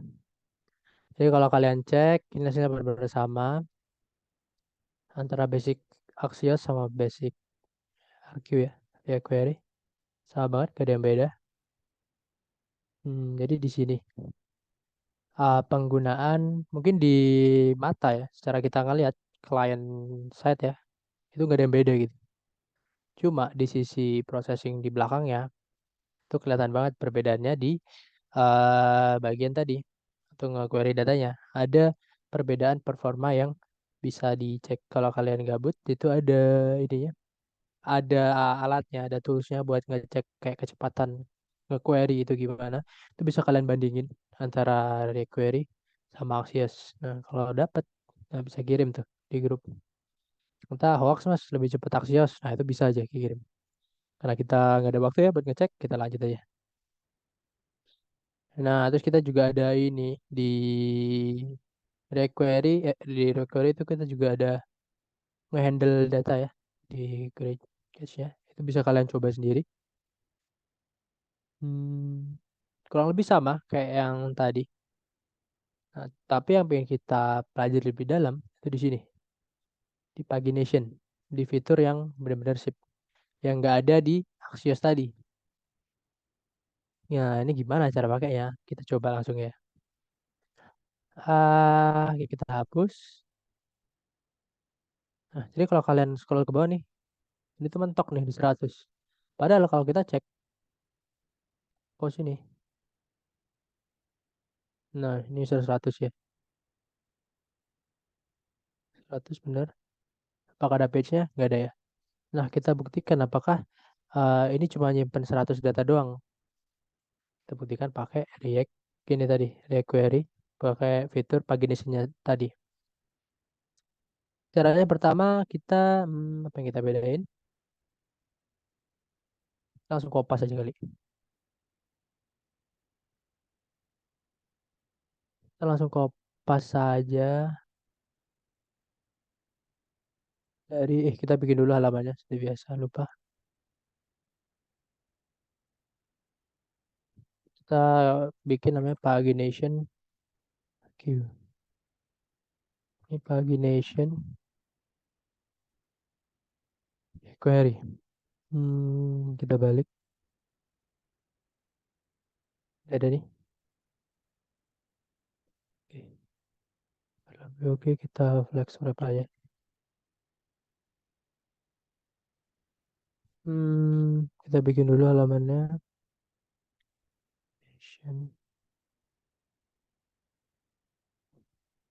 Jadi kalau kalian cek, ini hasilnya benar-benar sama antara basic Axios sama basic RQ ya, ya query. Sama banget, gak ada yang beda. Jadi di sini penggunaan mungkin di mata ya, secara kita ngelihat client side ya, itu gak ada yang beda gitu. Cuma di sisi processing di belakangnya, itu kelihatan banget perbedaannya di bagian tadi untuk nge-query datanya. Ada perbedaan performa yang bisa dicek kalau kalian gabut, itu ada ininya, ada alatnya, ada toolsnya buat ngecek kayak kecepatan nge-query itu gimana. Itu bisa kalian bandingin antara requery sama Axios. Nah, kalau dapat, nah bisa kirim tuh di grup. Entah hoax mas, lebih cepat Axios. Nah, itu bisa aja kirim. Karena kita nggak ada waktu ya buat ngecek, kita lanjut aja. Nah, terus kita juga ada ini di requery itu kita juga ada ngehandle data ya di query cache-nya. Itu bisa kalian coba sendiri. Hmm, kurang lebih sama kayak yang tadi. Nah, tapi yang pengen kita pelajari lebih dalam itu di sini, di pagination, di fitur yang benar-benar sip, yang nggak ada di Axios tadi. Ya, ini gimana cara pakainya? Kita coba langsung ya. Oke, kita hapus. Nah, jadi kalau kalian scroll ke bawah nih, ini tuh mentok nih di 100. Padahal kalau kita cek pos ini, nah ini sudah 100 ya. 100 benar. Apakah ada page-nya? Nggak ada ya. Nah, kita buktikan apakah ini cuma nyimpen 100 data doang. Kita buktikan pakai React ini tadi, React Query, pakai fitur pagination-nya tadi. Caranya pertama kita apa yang kita bedain? Langsung kopas aja kali. Kita langsung kopas saja dari kita bikin dulu halamannya seperti biasa, lupa. Kita bikin namanya pagination Q. Ini pagination query. Kita balik. Ada nih. Oke, oke, kita flex wrap aja. Kita bikin dulu halamannya.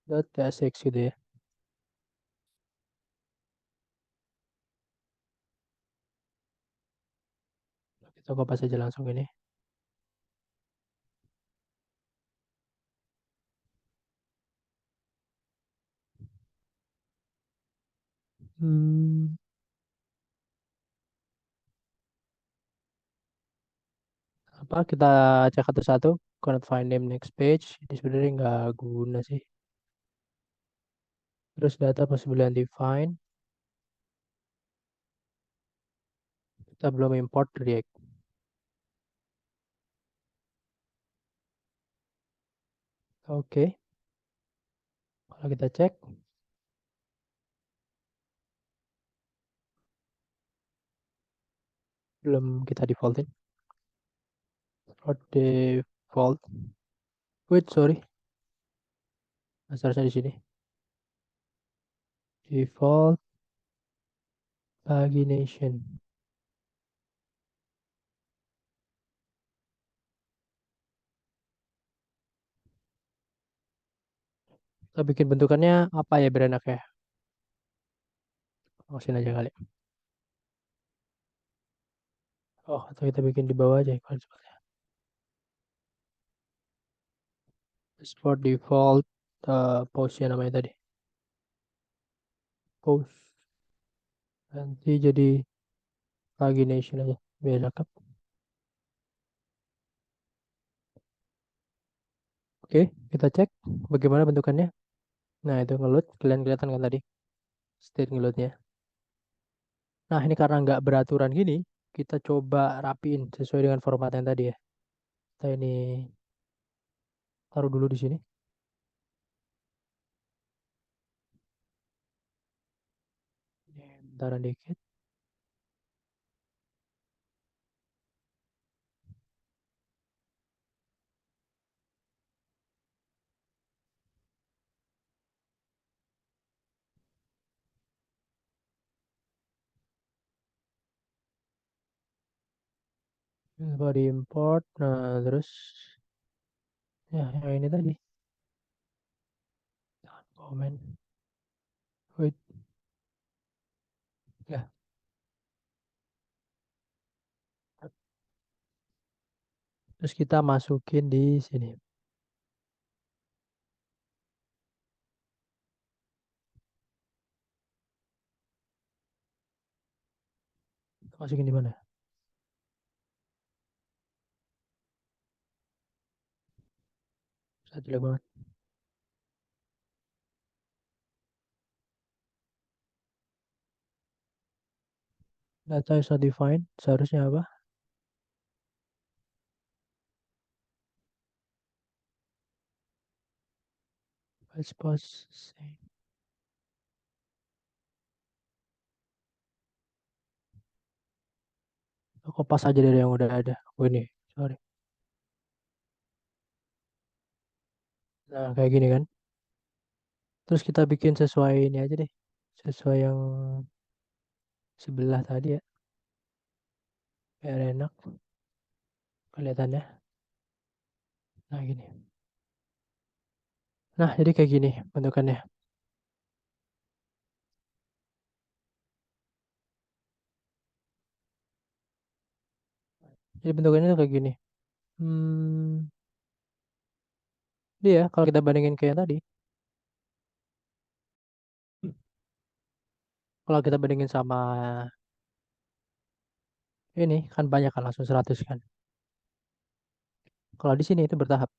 Txt gitu ya. Kita kopas aja langsung ini. Hmm, apa kita cek satu-satu. Cannot find name next page. Ini sebenarnya nggak guna sih. Terus data possibly undefined. Kita belum import React. Oke. Kalau kita cek, belum kita defaultin. Or default. Wait, sorry. Seharusnya di sini. Default pagination. Kita bikin bentukannya apa ya biar enak ya? Oh, sini aja kali. Oh, atau kita bikin di bawah aja ya, kalau cepatnya. For default post ya namanya tadi. Post. Nanti jadi pagination aja. Biar cakep. Oke, kita cek bagaimana bentukannya. Nah, itu ngeload. Kalian kelihatan kan tadi state ngeloadnya. Nah, ini karena nggak beraturan gini, kita coba rapiin sesuai dengan format yang tadi ya. Kita ini taruh dulu di sini. Bentaran dikit. Coba di import. Nah, terus ya yang ini tadi. Jangan komen. Wait, ya. Terus kita masukin di sini. Masukin di mana? Saya jelek banget. Data is not defined. Seharusnya apa? Let's pause. Aku pas aja dari yang udah ada. Oh ini, sorry. Nah, kayak gini kan. Terus kita bikin sesuai ini aja deh. Sesuai yang sebelah tadi ya. Biar enak kelihatannya. Nah, gini. Nah, jadi kayak gini bentukannya. Jadi bentukannya tuh kayak gini. Hmm, dia kalau kita bandingin kayak yang tadi. Kalau kita bandingin sama ini kan banyak kan langsung 100 kan. Kalau di sini itu bertahap.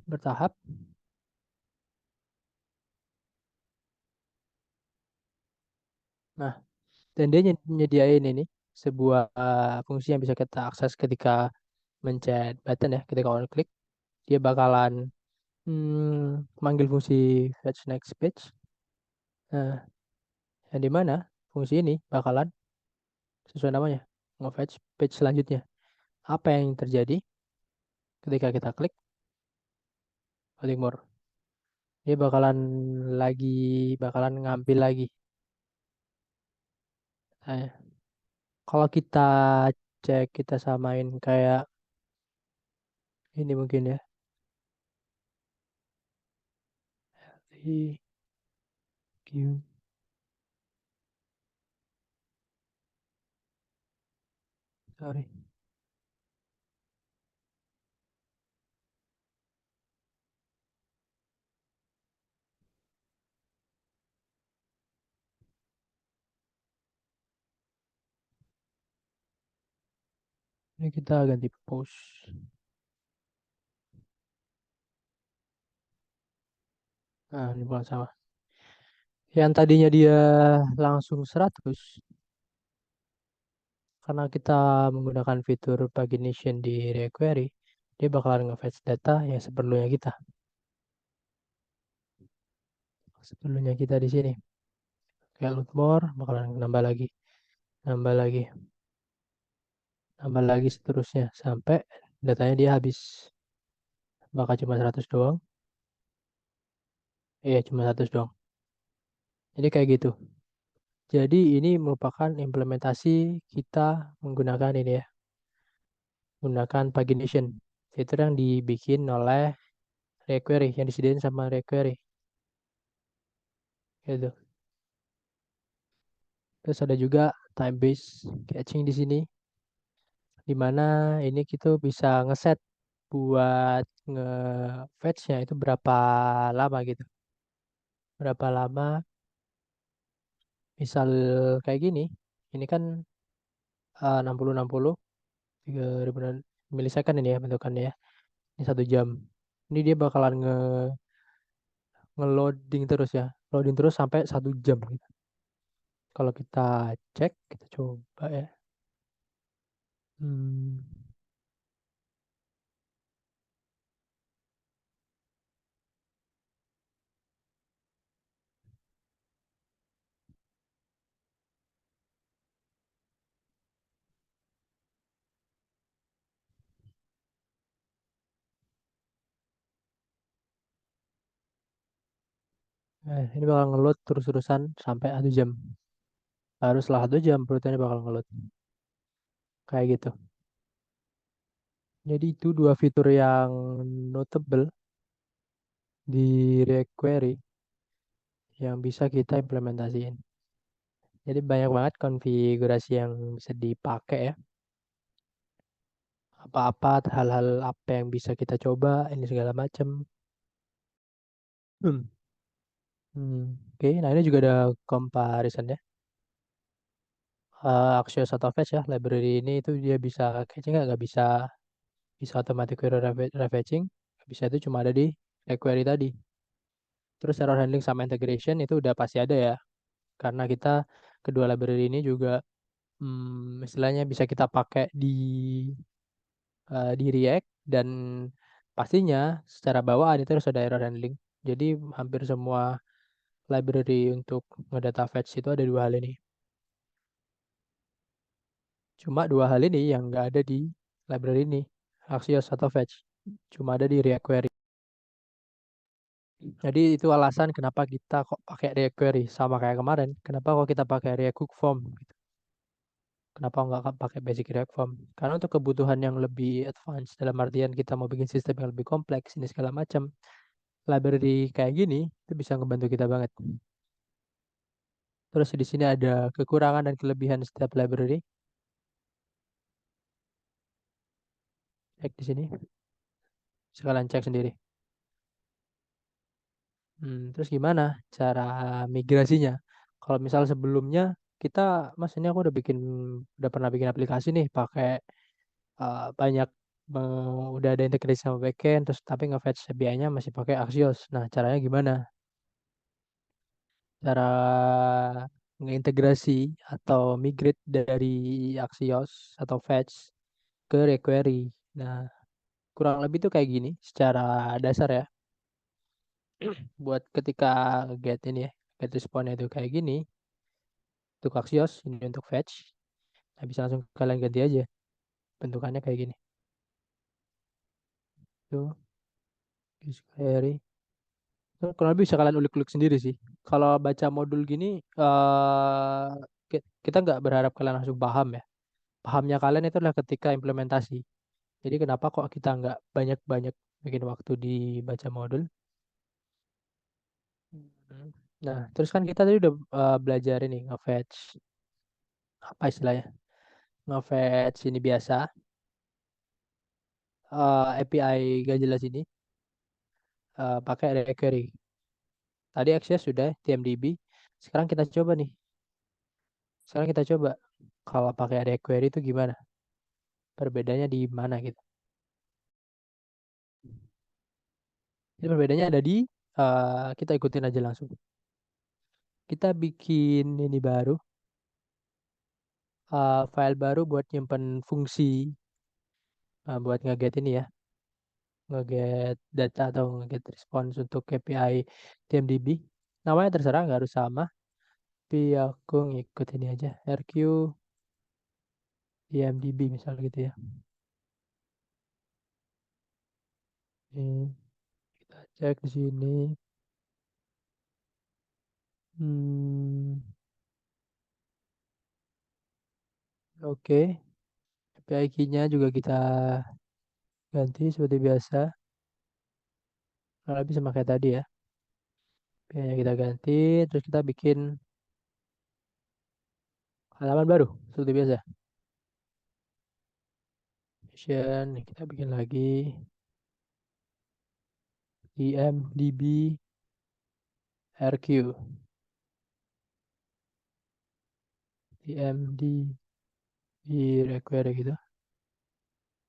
Bertahap. Nah, dan dia nyediain ini sebuah fungsi yang bisa kita akses ketika mencet button ya. Ketika on klik, dia bakalan manggil fungsi fetch next page. Nah, yang dimana fungsi ini bakalan sesuai namanya nge-fetch page selanjutnya. Apa yang terjadi ketika kita klik balik more? Dia bakalan lagi bakalan ngambil lagi Nah, kalau kita cek, kita samain kayak ini mungkin ya. Di Q, sorry. Ini kita ganti post. Nah, ini bukan sama. Yang tadinya dia langsung 100, karena kita menggunakan fitur pagination di requery, dia bakalan nge-fetch data yang seperlunya kita. Seperlunya kita di sini. Kayak load more, bakalan nambah lagi, nambah lagi, nambah lagi seterusnya. Sampai datanya dia habis. Bakal cuma 100 doang. Iya, cuma 100 doang. Jadi kayak gitu. Jadi ini merupakan implementasi kita menggunakan ini ya, menggunakan pagination. Fitur yang dibikin oleh requery, yang disediain sama requery. Gitu. Terus ada juga time based catching di sini, di mana ini kita bisa ngeset buat nge-fetch-nya itu berapa lama gitu. Berapa lama, misal kayak gini, ini kan 60-60, 3000 milisekund ini ya bentukannya ya. Ini 1 jam. Ini dia bakalan nge-loading terus ya. Loading terus sampai 1 jam gitu. Kalau kita cek, kita coba ya. Hmm. Ini bakal nge-load terus-terusan sampai 1 jam. Baru setelah 1 jam, perutannya bakal nge-load. Kayak gitu. Jadi itu dua fitur yang notable di React Query yang bisa kita implementasiin. Jadi banyak banget konfigurasi yang bisa dipakai ya. Apa-apa, hal-hal apa yang bisa kita coba, ini segala macam. Hmm. Oke, nah ini juga ada comparison ya. Axios atau Fetch ya, library ini itu dia bisa catching nggak bisa, bisa automatic query refetching, nggak bisa, itu cuma ada di query tadi. Terus error handling sama integration itu udah pasti ada ya, karena kita kedua library ini juga istilahnya bisa kita pakai di React, dan pastinya secara bawaan itu harus ada error handling. Jadi hampir semua library untuk ngedata fetch itu ada dua hal ini. Cuma dua hal ini yang nggak ada di library ini, Axios atau Fetch. Cuma ada di React Query. Jadi itu alasan kenapa kita kok pakai React Query. Sama kayak kemarin, kenapa kok kita pakai React Hook Form. Gitu. Kenapa nggak pakai Basic React Form? Karena untuk kebutuhan yang lebih advance, dalam artian kita mau bikin sistem yang lebih kompleks, ini segala macam, library kayak gini, itu bisa ngebantu kita banget. Terus di sini ada kekurangan dan kelebihan setiap library. Cek di sini, sekalian cek sendiri. Terus gimana cara migrasinya? Kalau misal sebelumnya kita, Mas ini aku udah pernah bikin aplikasi nih pakai banyak udah ada integrasi sama backend, terus tapi nge-fetch API-nya masih pakai Axios. Nah, caranya gimana? Cara ngeintegrasi atau migrate dari Axios atau Fetch ke requery. Nah, kurang lebih tuh kayak gini secara dasar ya. Buat ketika get ini ya, get response itu kayak gini. Untuk Axios, ini untuk fetch. Nah, bisa langsung kalian ganti aja. Bentukannya kayak gini. Tuh, query. Kurang lebih bisa kalian ulik-ulik sendiri sih. Kalau baca modul gini, kita nggak berharap kalian langsung paham ya. Pahamnya kalian itu adalah ketika implementasi. Jadi kenapa kok kita nggak banyak-banyak bikin waktu di baca modul? Hmm. Nah, terus kan kita tadi udah belajar ini nge-fetch apa istilahnya? Nge-fetch ini biasa, API gak jelas ini pakai requery. Tadi Access sudah TMDB. Sekarang kita coba nih. Sekarang kita coba kalau pakai requery itu gimana? Perbedaannya di mana gitu? Jadi perbedaannya ada di kita ikutin aja langsung. Kita bikin ini baru, file baru buat nyimpen fungsi, buat nge-get ini ya, nge-get data atau nge-get response untuk KPI TMDB. Namanya terserah, nggak harus sama. Tapi aku ngikut ini aja, RQ TMDB misal gitu ya. Ini kita cek di sini. Hmm, oke. API key-nya juga kita ganti seperti biasa. Kurang lebih sama kayak tadi ya. API-nya kita ganti, terus kita bikin halaman baru seperti biasa. Session, kita bikin lagi IMDb RQ. IMDb require gitu.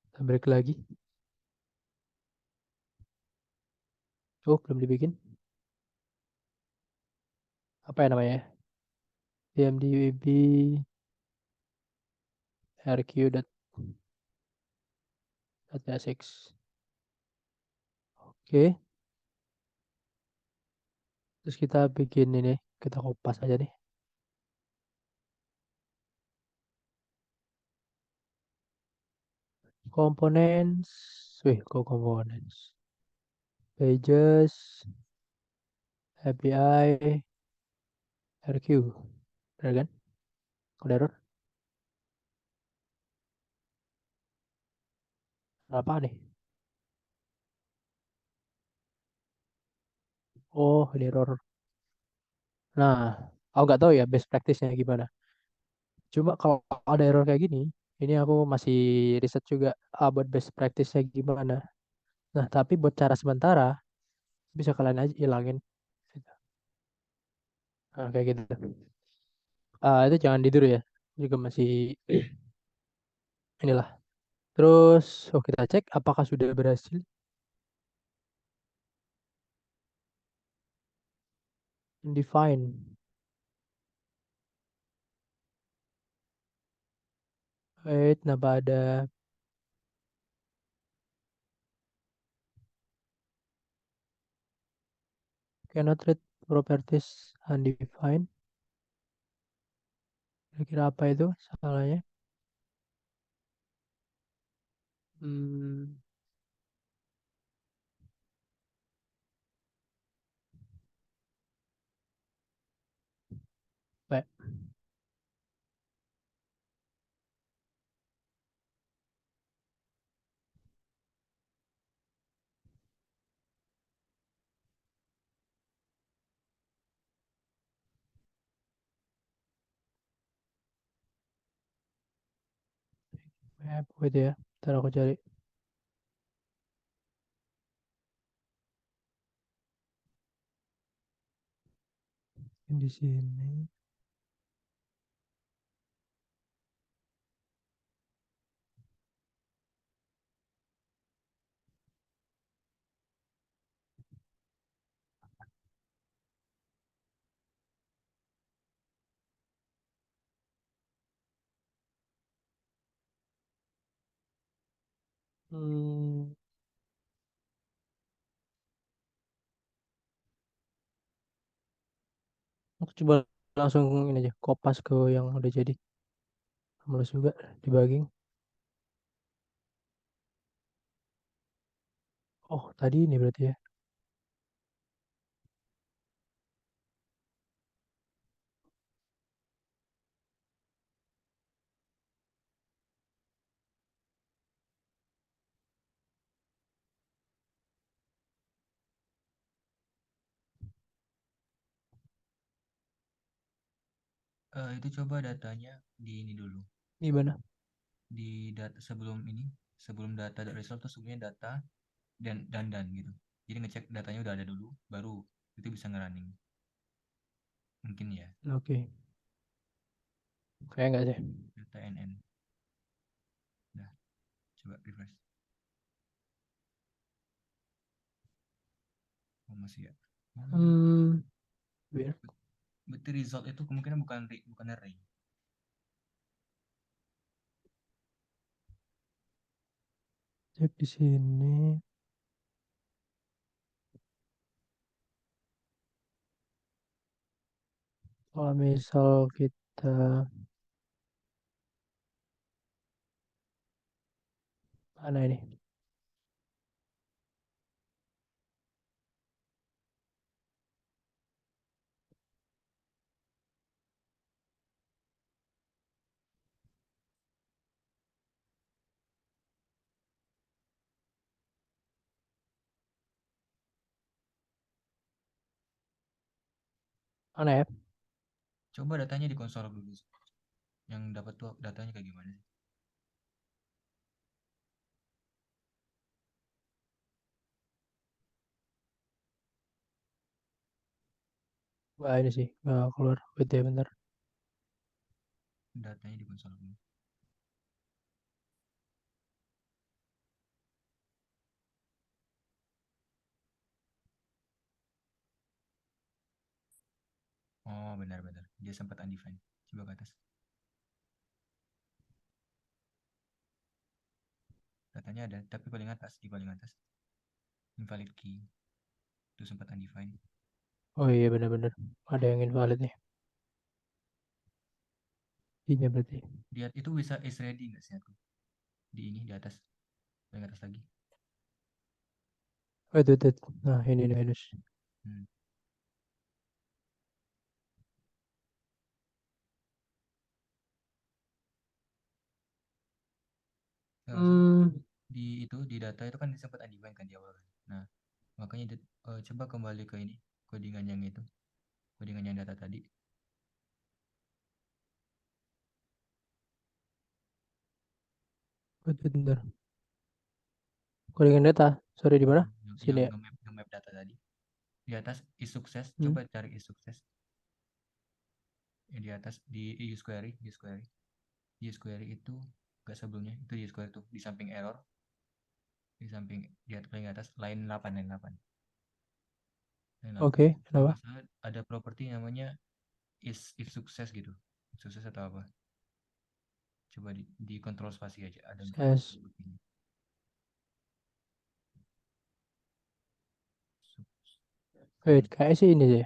Kita break lagi. Oh, belum dibikin. Apa ya namanya? IMDb RQ.sx. Oke, terus kita bikin ini. Kita kopas aja nih. Components. Wih, kok components. Pages. API. RQ. Bener kan? Ada error. Apa nih? Oh, ini error. Nah, aku nggak tahu ya best practice-nya gimana. Cuma kalau ada error kayak gini, ini aku masih riset juga buat best practice-nya gimana. Nah, tapi buat cara sementara, bisa kalian aja hilangin. Nah, kayak gitu. Itu jangan ditiru ya. Juga masih inilah. Terus, oh kita cek apakah sudah berhasil. Define. Wait, kenapa ada cannot read properties undefined. Kira-kira apa itu salahnya? Hmm, baik. Map gitu ya. Ntar aku cari di sini. Hmm, aku coba langsung ini aja, kopas ke yang udah jadi. Mulus juga debugging. Oh, tadi ini berarti ya.
Itu coba datanya di ini dulu.
Gimana?
Di data sebelum ini, sebelum data result tuh sebelumnya data dan gitu. Jadi ngecek datanya udah ada dulu, baru itu bisa ngerunning. Mungkin ya,
Oke, kayak enggak sih?
data NN. Nah, coba refresh. Oh, masih ya. Hmm,
Hmm, biar
berarti result itu kemungkinan bukan array.
cek di sini. Kalau misal kita mana ini? Mana ya?
Coba datanya di konsol dulu. Yang dapat tuh datanya kayak gimana sih?
Wah ini sih, nggak keluar. Wait ya bentar.
Datanya di konsol dulu. Oh, benar-benar. Dia sempat undefined. Coba ke atas. Datanya ada, tapi paling atas, di paling atas. Invalid key. Itu sempat undefined.
Oh iya benar-benar. Ada yang invalid nih. Iya berarti.
Lihat itu bisa is ready nggak sih aku? Di ini, di atas. Paling atas lagi.
Wait, wait, wait. Nah ini nih Yunus.
Hmm. Nggak usah.
Hmm,
Di itu, di data itu kan sempat undefined kan di awal kan. Nah, makanya coba kembali ke ini. Codingan yang itu. Codingan yang data tadi.
wait, wait, bentar. Codingan data. Sorry di mana?
Yang
Sini ya.
nge-map data tadi. Di atas is sukses.
Hmm,
Coba cari is sukses. Yang di atas di use query. Use query. Use query itu nggak sebelumnya. Itu use query tuh. Di samping error. Di samping di atas paling atas line 8 line 8 line 8
Oke.
kalau
Kenapa?
nggak salah ada properti namanya is if sukses gitu, sukses atau apa, coba di kontrol spasi aja ada nggak
Ses.
propertinya.
Wait, kayak sih ini sih.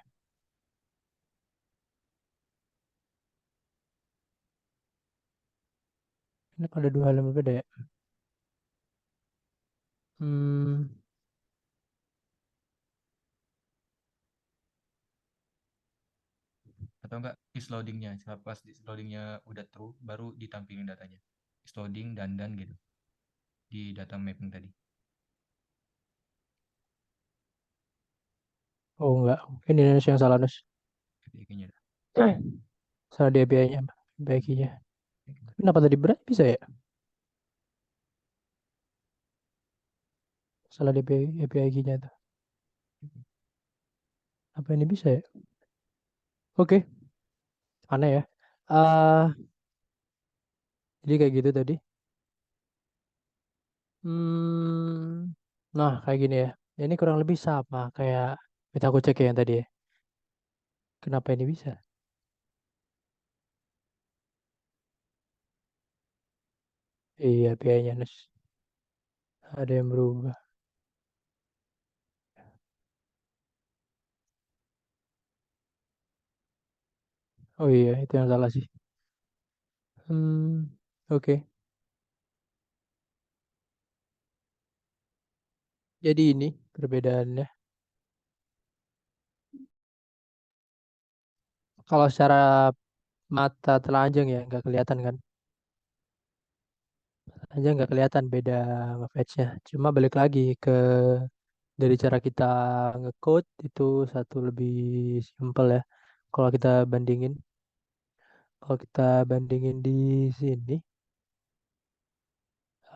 Ini ada dua hal yang berbeda ya. Hmm,
Atau enggak is loadingnya, pas is loadingnya udah true baru ditampilin datanya, is loading dan gitu di data mapping tadi.
oh enggak. Ini Yunus yang salah Nus.
API-nya
Salah di API-nya. API-nya. Kenapa tadi berat bisa ya? Salah di API-nya tuh. Apa ini bisa ya? Oke, aneh ya. Jadi kayak gitu tadi. Hmm, nah kayak gini ya. Ini kurang lebih sama kayak kita aku cek ya yang tadi ya. Kenapa ini bisa? Iya, API-nya Nus. Ada yang berubah. Oh iya, itu yang salah sih. Oke. Jadi ini perbedaannya. Kalau secara mata telanjang ya nggak kelihatan kan? Aja nggak kelihatan beda nge-fetch-nya. Cuma balik lagi ke dari cara kita nge-code itu satu lebih simpel ya. Kalau kita bandingin. Kalau kita bandingin di sini,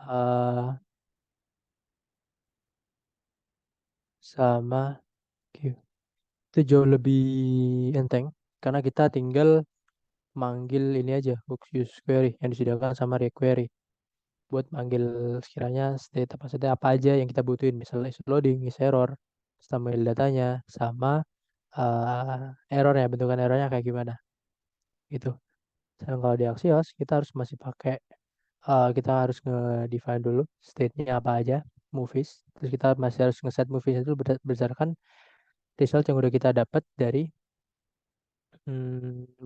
eh sama Q, itu jauh lebih enteng karena kita tinggal manggil ini aja hooks use query yang disediakan sama requery buat manggil sekiranya state apa aja yang kita butuhin, misalnya is loading, is error, tampil datanya, sama errornya, bentukan errornya kayak gimana gitu. Dan kalau di Axios kita harus masih pakai kita harus nge-define dulu state-nya apa aja, movies. Terus kita masih harus nge-set movies itu berdasarkan result yang udah kita dapat dari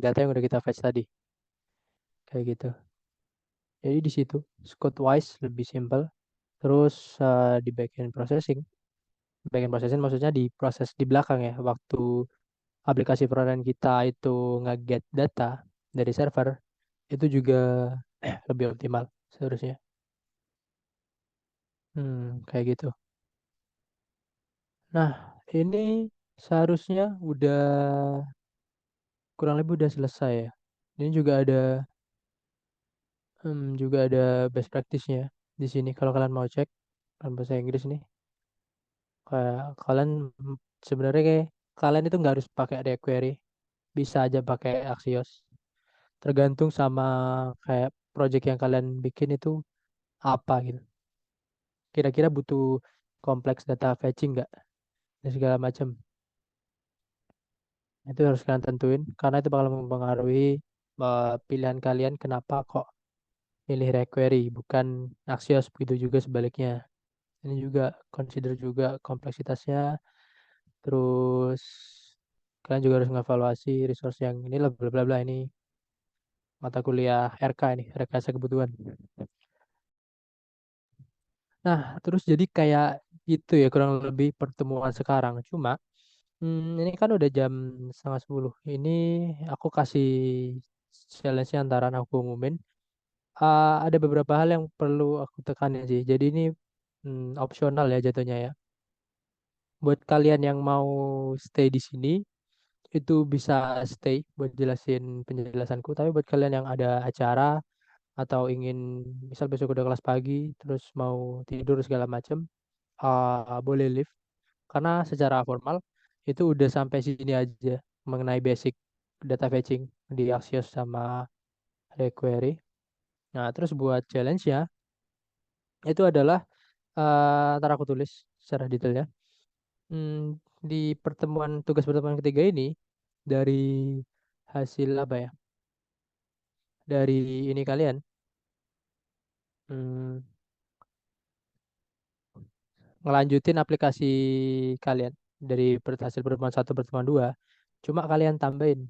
data yang udah kita fetch tadi. Kayak gitu. Jadi di situ code wise lebih simple. Terus di backend processing. Backend processing maksudnya di proses di belakang ya. Waktu aplikasi frontend kita itu nge-get data dari server, itu juga lebih optimal seharusnya. Kayak gitu. Nah, ini seharusnya udah kurang lebih udah selesai ya. Ini juga ada best practice-nya di sini. Kalau kalian mau cek dalam bahasa Inggris nih, kayak kalian sebenarnya kayak kalian itu nggak harus pakai jQuery, bisa aja pakai Axios. Tergantung sama kayak project yang kalian bikin itu apa gitu. Kira-kira butuh kompleks data fetching nggak dan segala macam. Itu harus kalian tentuin karena itu bakal mempengaruhi pilihan kalian kenapa kok pilih jQuery bukan Axios, begitu juga sebaliknya. Ini juga consider juga kompleksitasnya. Terus kalian juga harus mengevaluasi resource yang ini lah bla bla bla ini mata kuliah RK ini, rekayasa kebutuhan. Nah, terus jadi kayak gitu ya kurang lebih pertemuan sekarang. Cuma ini kan udah jam 9:30. Ini aku kasih challenge antara aku umumin. Ada beberapa hal yang perlu aku tekanin sih. Jadi ini opsional ya jatuhnya ya. Buat kalian yang mau stay di sini, itu bisa stay buat jelasin penjelasanku. Tapi buat kalian yang ada acara atau ingin, misal besok udah kelas pagi, terus mau tidur segala macem, boleh leave. Karena secara formal itu udah sampai sini aja mengenai basic data fetching di Axios sama jQuery. Nah, terus buat challenge-nya itu adalah ntar aku tulis secara detailnya. Di tugas pertemuan ketiga ini dari hasil apa ya? Dari ini kalian hmm, ngelanjutin aplikasi kalian dari hasil pertemuan satu pertemuan dua. Cuma kalian tambahin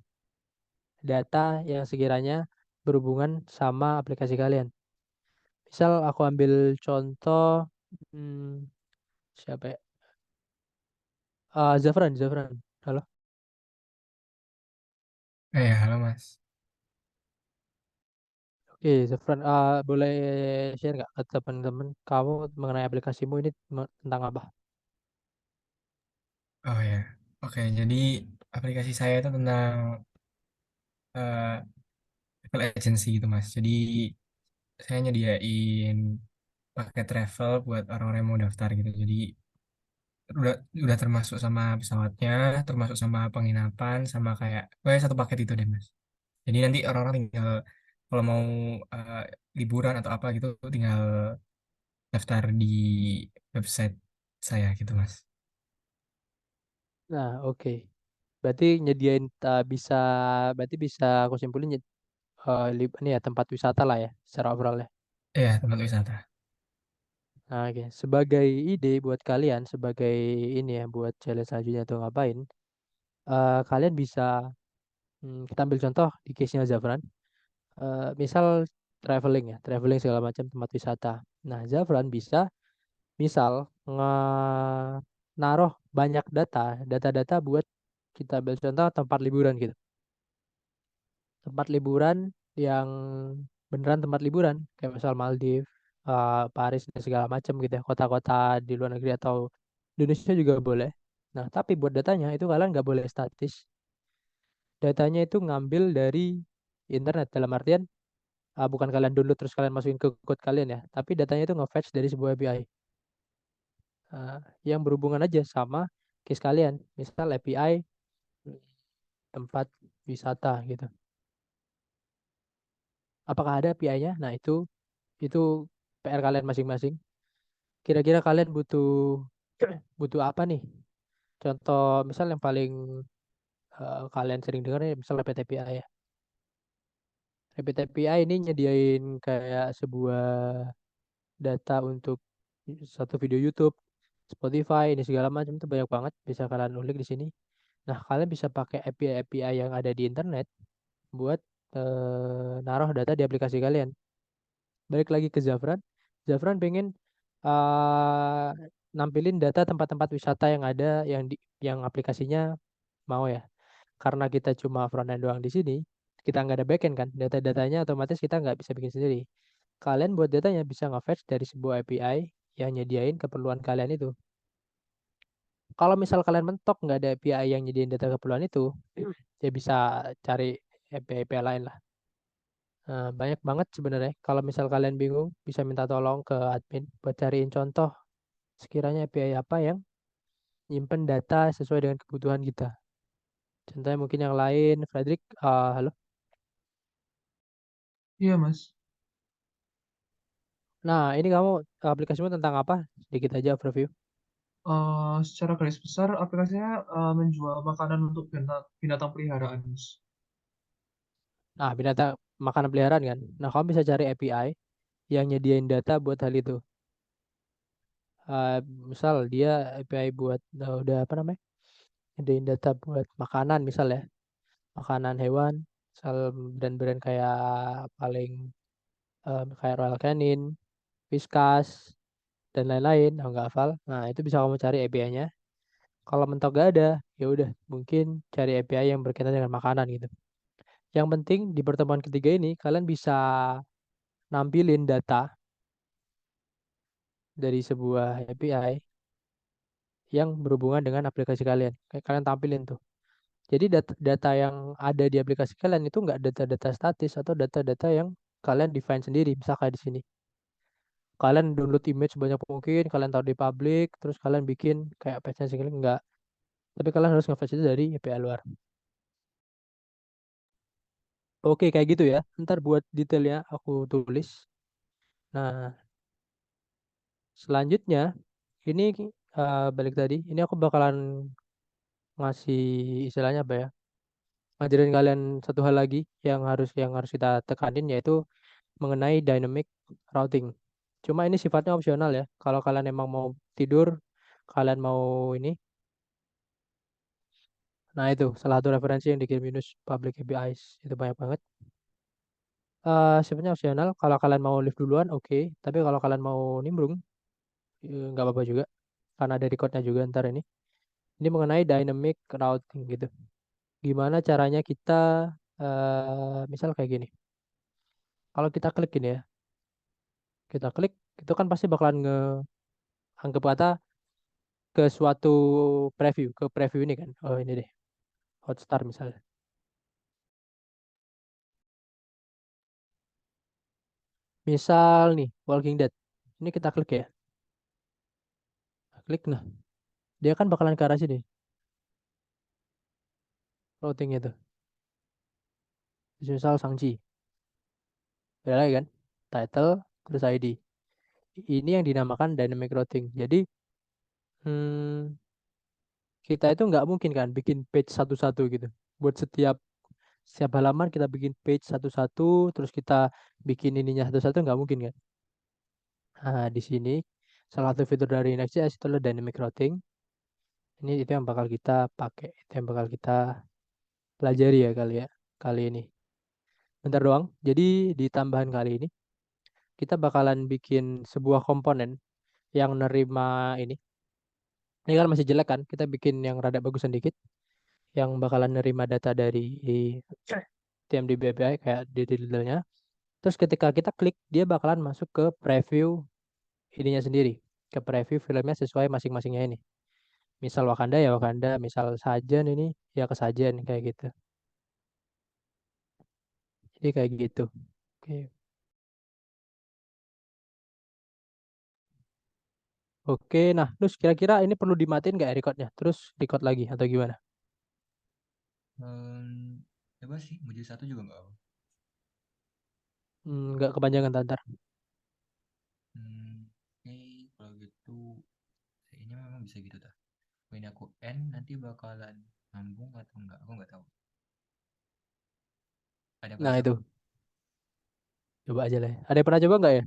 data yang sekiranya berhubungan sama aplikasi kalian. Misal aku ambil contoh hmm, siapa ya? Zafran. Halo.
Halo Mas.
Oke, Zafran, boleh share nggak ke teman-teman kamu mengenai aplikasimu ini tentang apa?
Oh ya, oke. Jadi aplikasi saya itu tentang eh, travel agency gitu Mas. Jadi saya nyediain paket travel buat orang-orang yang mau daftar gitu. Jadi udah udah termasuk sama pesawatnya, termasuk sama penginapan, sama kayak satu paket itu deh Mas. Jadi nanti orang-orang tinggal kalau mau eh, liburan atau apa gitu, tinggal daftar di website saya gitu Mas.
Nah, oke. Berarti nyediain berarti bisa aku simpulin ini ya tempat wisata lah ya secara overall ya.
Iya, tempat wisata.
Nah, oke. Sebagai ide buat kalian, sebagai ini ya buat challenge selanjutnya tuh ngapain? Kalian bisa kita ambil contoh di case-nya Zafran. Misal traveling segala macam tempat wisata. Nah, Zafran bisa misal naruh banyak data-data buat kita ambil contoh tempat liburan gitu. Tempat liburan yang beneran tempat liburan kayak misal Maldives, Paris dan segala macam gitu ya, kota-kota di luar negeri atau Indonesia juga boleh. Nah, tapi buat datanya itu kalian nggak boleh statis. Datanya itu ngambil dari internet. Dalam artian bukan kalian download terus kalian masukin ke code kalian ya, tapi datanya itu nge-fetch dari sebuah API yang berhubungan aja sama case kalian. Misal API tempat wisata gitu. Apakah ada API-nya? Nah, itu PR kalian masing-masing. Kira-kira kalian butuh butuh apa nih? Contoh misal yang paling kalian sering dengar ya, misal Rapid API ya. Rapid API ini nyediain kayak sebuah data untuk satu video YouTube, Spotify, ini segala macam itu banyak banget bisa kalian ulik di sini. Nah, kalian bisa pakai API-API yang ada di internet buat naruh data di aplikasi kalian. Balik lagi ke Zafran. Zafran pengen uh, nampilin data tempat-tempat wisata yang ada yang aplikasinya mau ya. Karena kita cuma front end doang di sini, kita nggak ada backend kan. Data-datanya otomatis kita nggak bisa bikin sendiri. Kalian buat datanya bisa nge-fetch dari sebuah API yang nyediain keperluan kalian itu. Kalau misal kalian mentok nggak ada API yang nyediain data keperluan itu, ya bisa cari API-API lain lah. Nah, banyak banget sebenarnya. Kalau misal kalian bingung, bisa minta tolong ke admin buat cariin contoh sekiranya API apa yang nyimpen data sesuai dengan kebutuhan kita. Contohnya mungkin yang lain, Frederick, halo.
Iya, Mas.
Nah, ini kamu aplikasimu tentang apa? Sedikit aja overview.
Secara garis besar, aplikasinya menjual makanan untuk binatang peliharaan, Mas.
Nah, binatang makanan peliharaan kan. Nah, kamu bisa cari API yang nyediain data buat hal itu. Eh, Misal dia API buat udah apa namanya? Nyediain data buat makanan misal ya. Makanan hewan, misal brand-brand kayak paling kayak Royal Canin, Whiskas, dan lain-lain. Aku nggak hafal. Nah, itu bisa kamu cari API-nya. Kalau mentok gak ada, ya udah mungkin cari API yang berkaitan dengan makanan gitu. Yang penting di pertemuan ketiga ini kalian bisa nampilin data dari sebuah API yang berhubungan dengan aplikasi kalian. Kayak kalian tampilin tuh. Jadi data yang ada di aplikasi kalian itu nggak data-data statis atau data-data yang kalian define sendiri. Misalkan di sini. Kalian download image sebanyak mungkin, kalian taruh di public, terus kalian bikin kayak page-nya sendiri enggak. Tapi kalian harus nge-fetch itu dari API luar. Oke, kayak gitu ya. Ntar buat detailnya aku tulis. Nah, selanjutnya ini balik tadi. Ini aku bakalan ngasih istilahnya apa ya? Ngajarin kalian satu hal lagi yang harus kita tekanin yaitu mengenai dynamic routing. Cuma ini sifatnya opsional ya. Kalau kalian emang mau tidur, kalian mau ini. Nah, itu salah satu referensi yang dikirim Yunus Public APIs. Itu banyak banget. Sifatnya opsional. Kalau kalian mau live duluan, oke. Tapi kalau kalian mau nimbrung, nggak apa-apa juga. Karena ada recordnya juga ntar ini. Ini mengenai dynamic routing gitu. Gimana caranya kita, misal kayak gini. Kalau kita klik ini ya, kita klik, itu kan pasti bakalan anggap kata ke suatu preview, ke preview ini kan. Oh ini deh, Hotstar misalnya. Misal nih, Walking Dead. Ini kita klik ya. Klik, nah. Dia kan bakalan ke arah sini, routingnya tuh. Misal Sangchi. Beda lagi kan. Title, terus ID. Ini yang dinamakan dynamic routing. Jadi, hmm, kita itu nggak mungkin kan bikin page satu-satu gitu. Buat setiap halaman kita bikin page satu-satu, terus kita bikin ininya satu-satu nggak mungkin kan. Nah, di sini salah satu fitur dari Next.js itu adalah dynamic routing. Ini itu yang bakal kita pakai, itu yang bakal kita pelajari ya kali ini. Bentar doang. Jadi di tambahan kali ini kita bakalan bikin sebuah komponen yang nerima ini. Ini kan masih jelek kan? Kita bikin yang rada bagusan dikit, yang bakalan nerima data dari TMDB API kayak detailnya. Terus ketika kita klik, dia bakalan masuk ke preview ininya sendiri, ke preview filmnya sesuai masing-masingnya ini. Misal Wakanda ya Wakanda, misal Sajen ini ya ke Sajen kayak gitu. Jadi kayak gitu. Oke. Oke, nah terus kira-kira ini perlu dimatiin nggak ya recordnya? Terus record lagi atau gimana?
Coba sih, mau jadi satu juga nggak apa.
Nggak kepanjangan tantar.
Oke, kalau gitu kayaknya memang bisa gitu dah. Kalau ini aku end, nanti bakalan nyambung atau enggak? Aku nggak tahu. Ada yang
Nah
pernah
itu,
coba?
coba aja lah ya. Ada yang pernah coba nggak ya?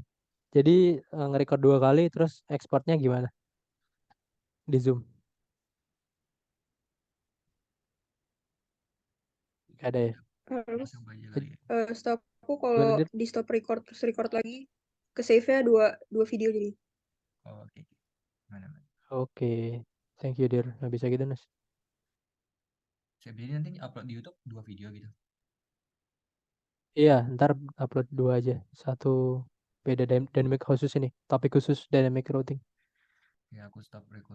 Jadi nge-record 2 kali terus ekspornya gimana? Di Zoom? Nggak ada ya?
Kita
Harus
coba aja kali ya.
setahu kalau
Gimana Dir?
di stop record terus record lagi ke save-nya dua video jadi.
Oh, oke. Mana, mana.
Oke, thank you Dir. Nggak bisa gitu Nas.
Jadi nanti upload di YouTube 2 video gitu.
Iya, ntar upload 2 aja. Satu beda dynamic khusus ini. Topik khusus dynamic routing.
Ya, aku stop record.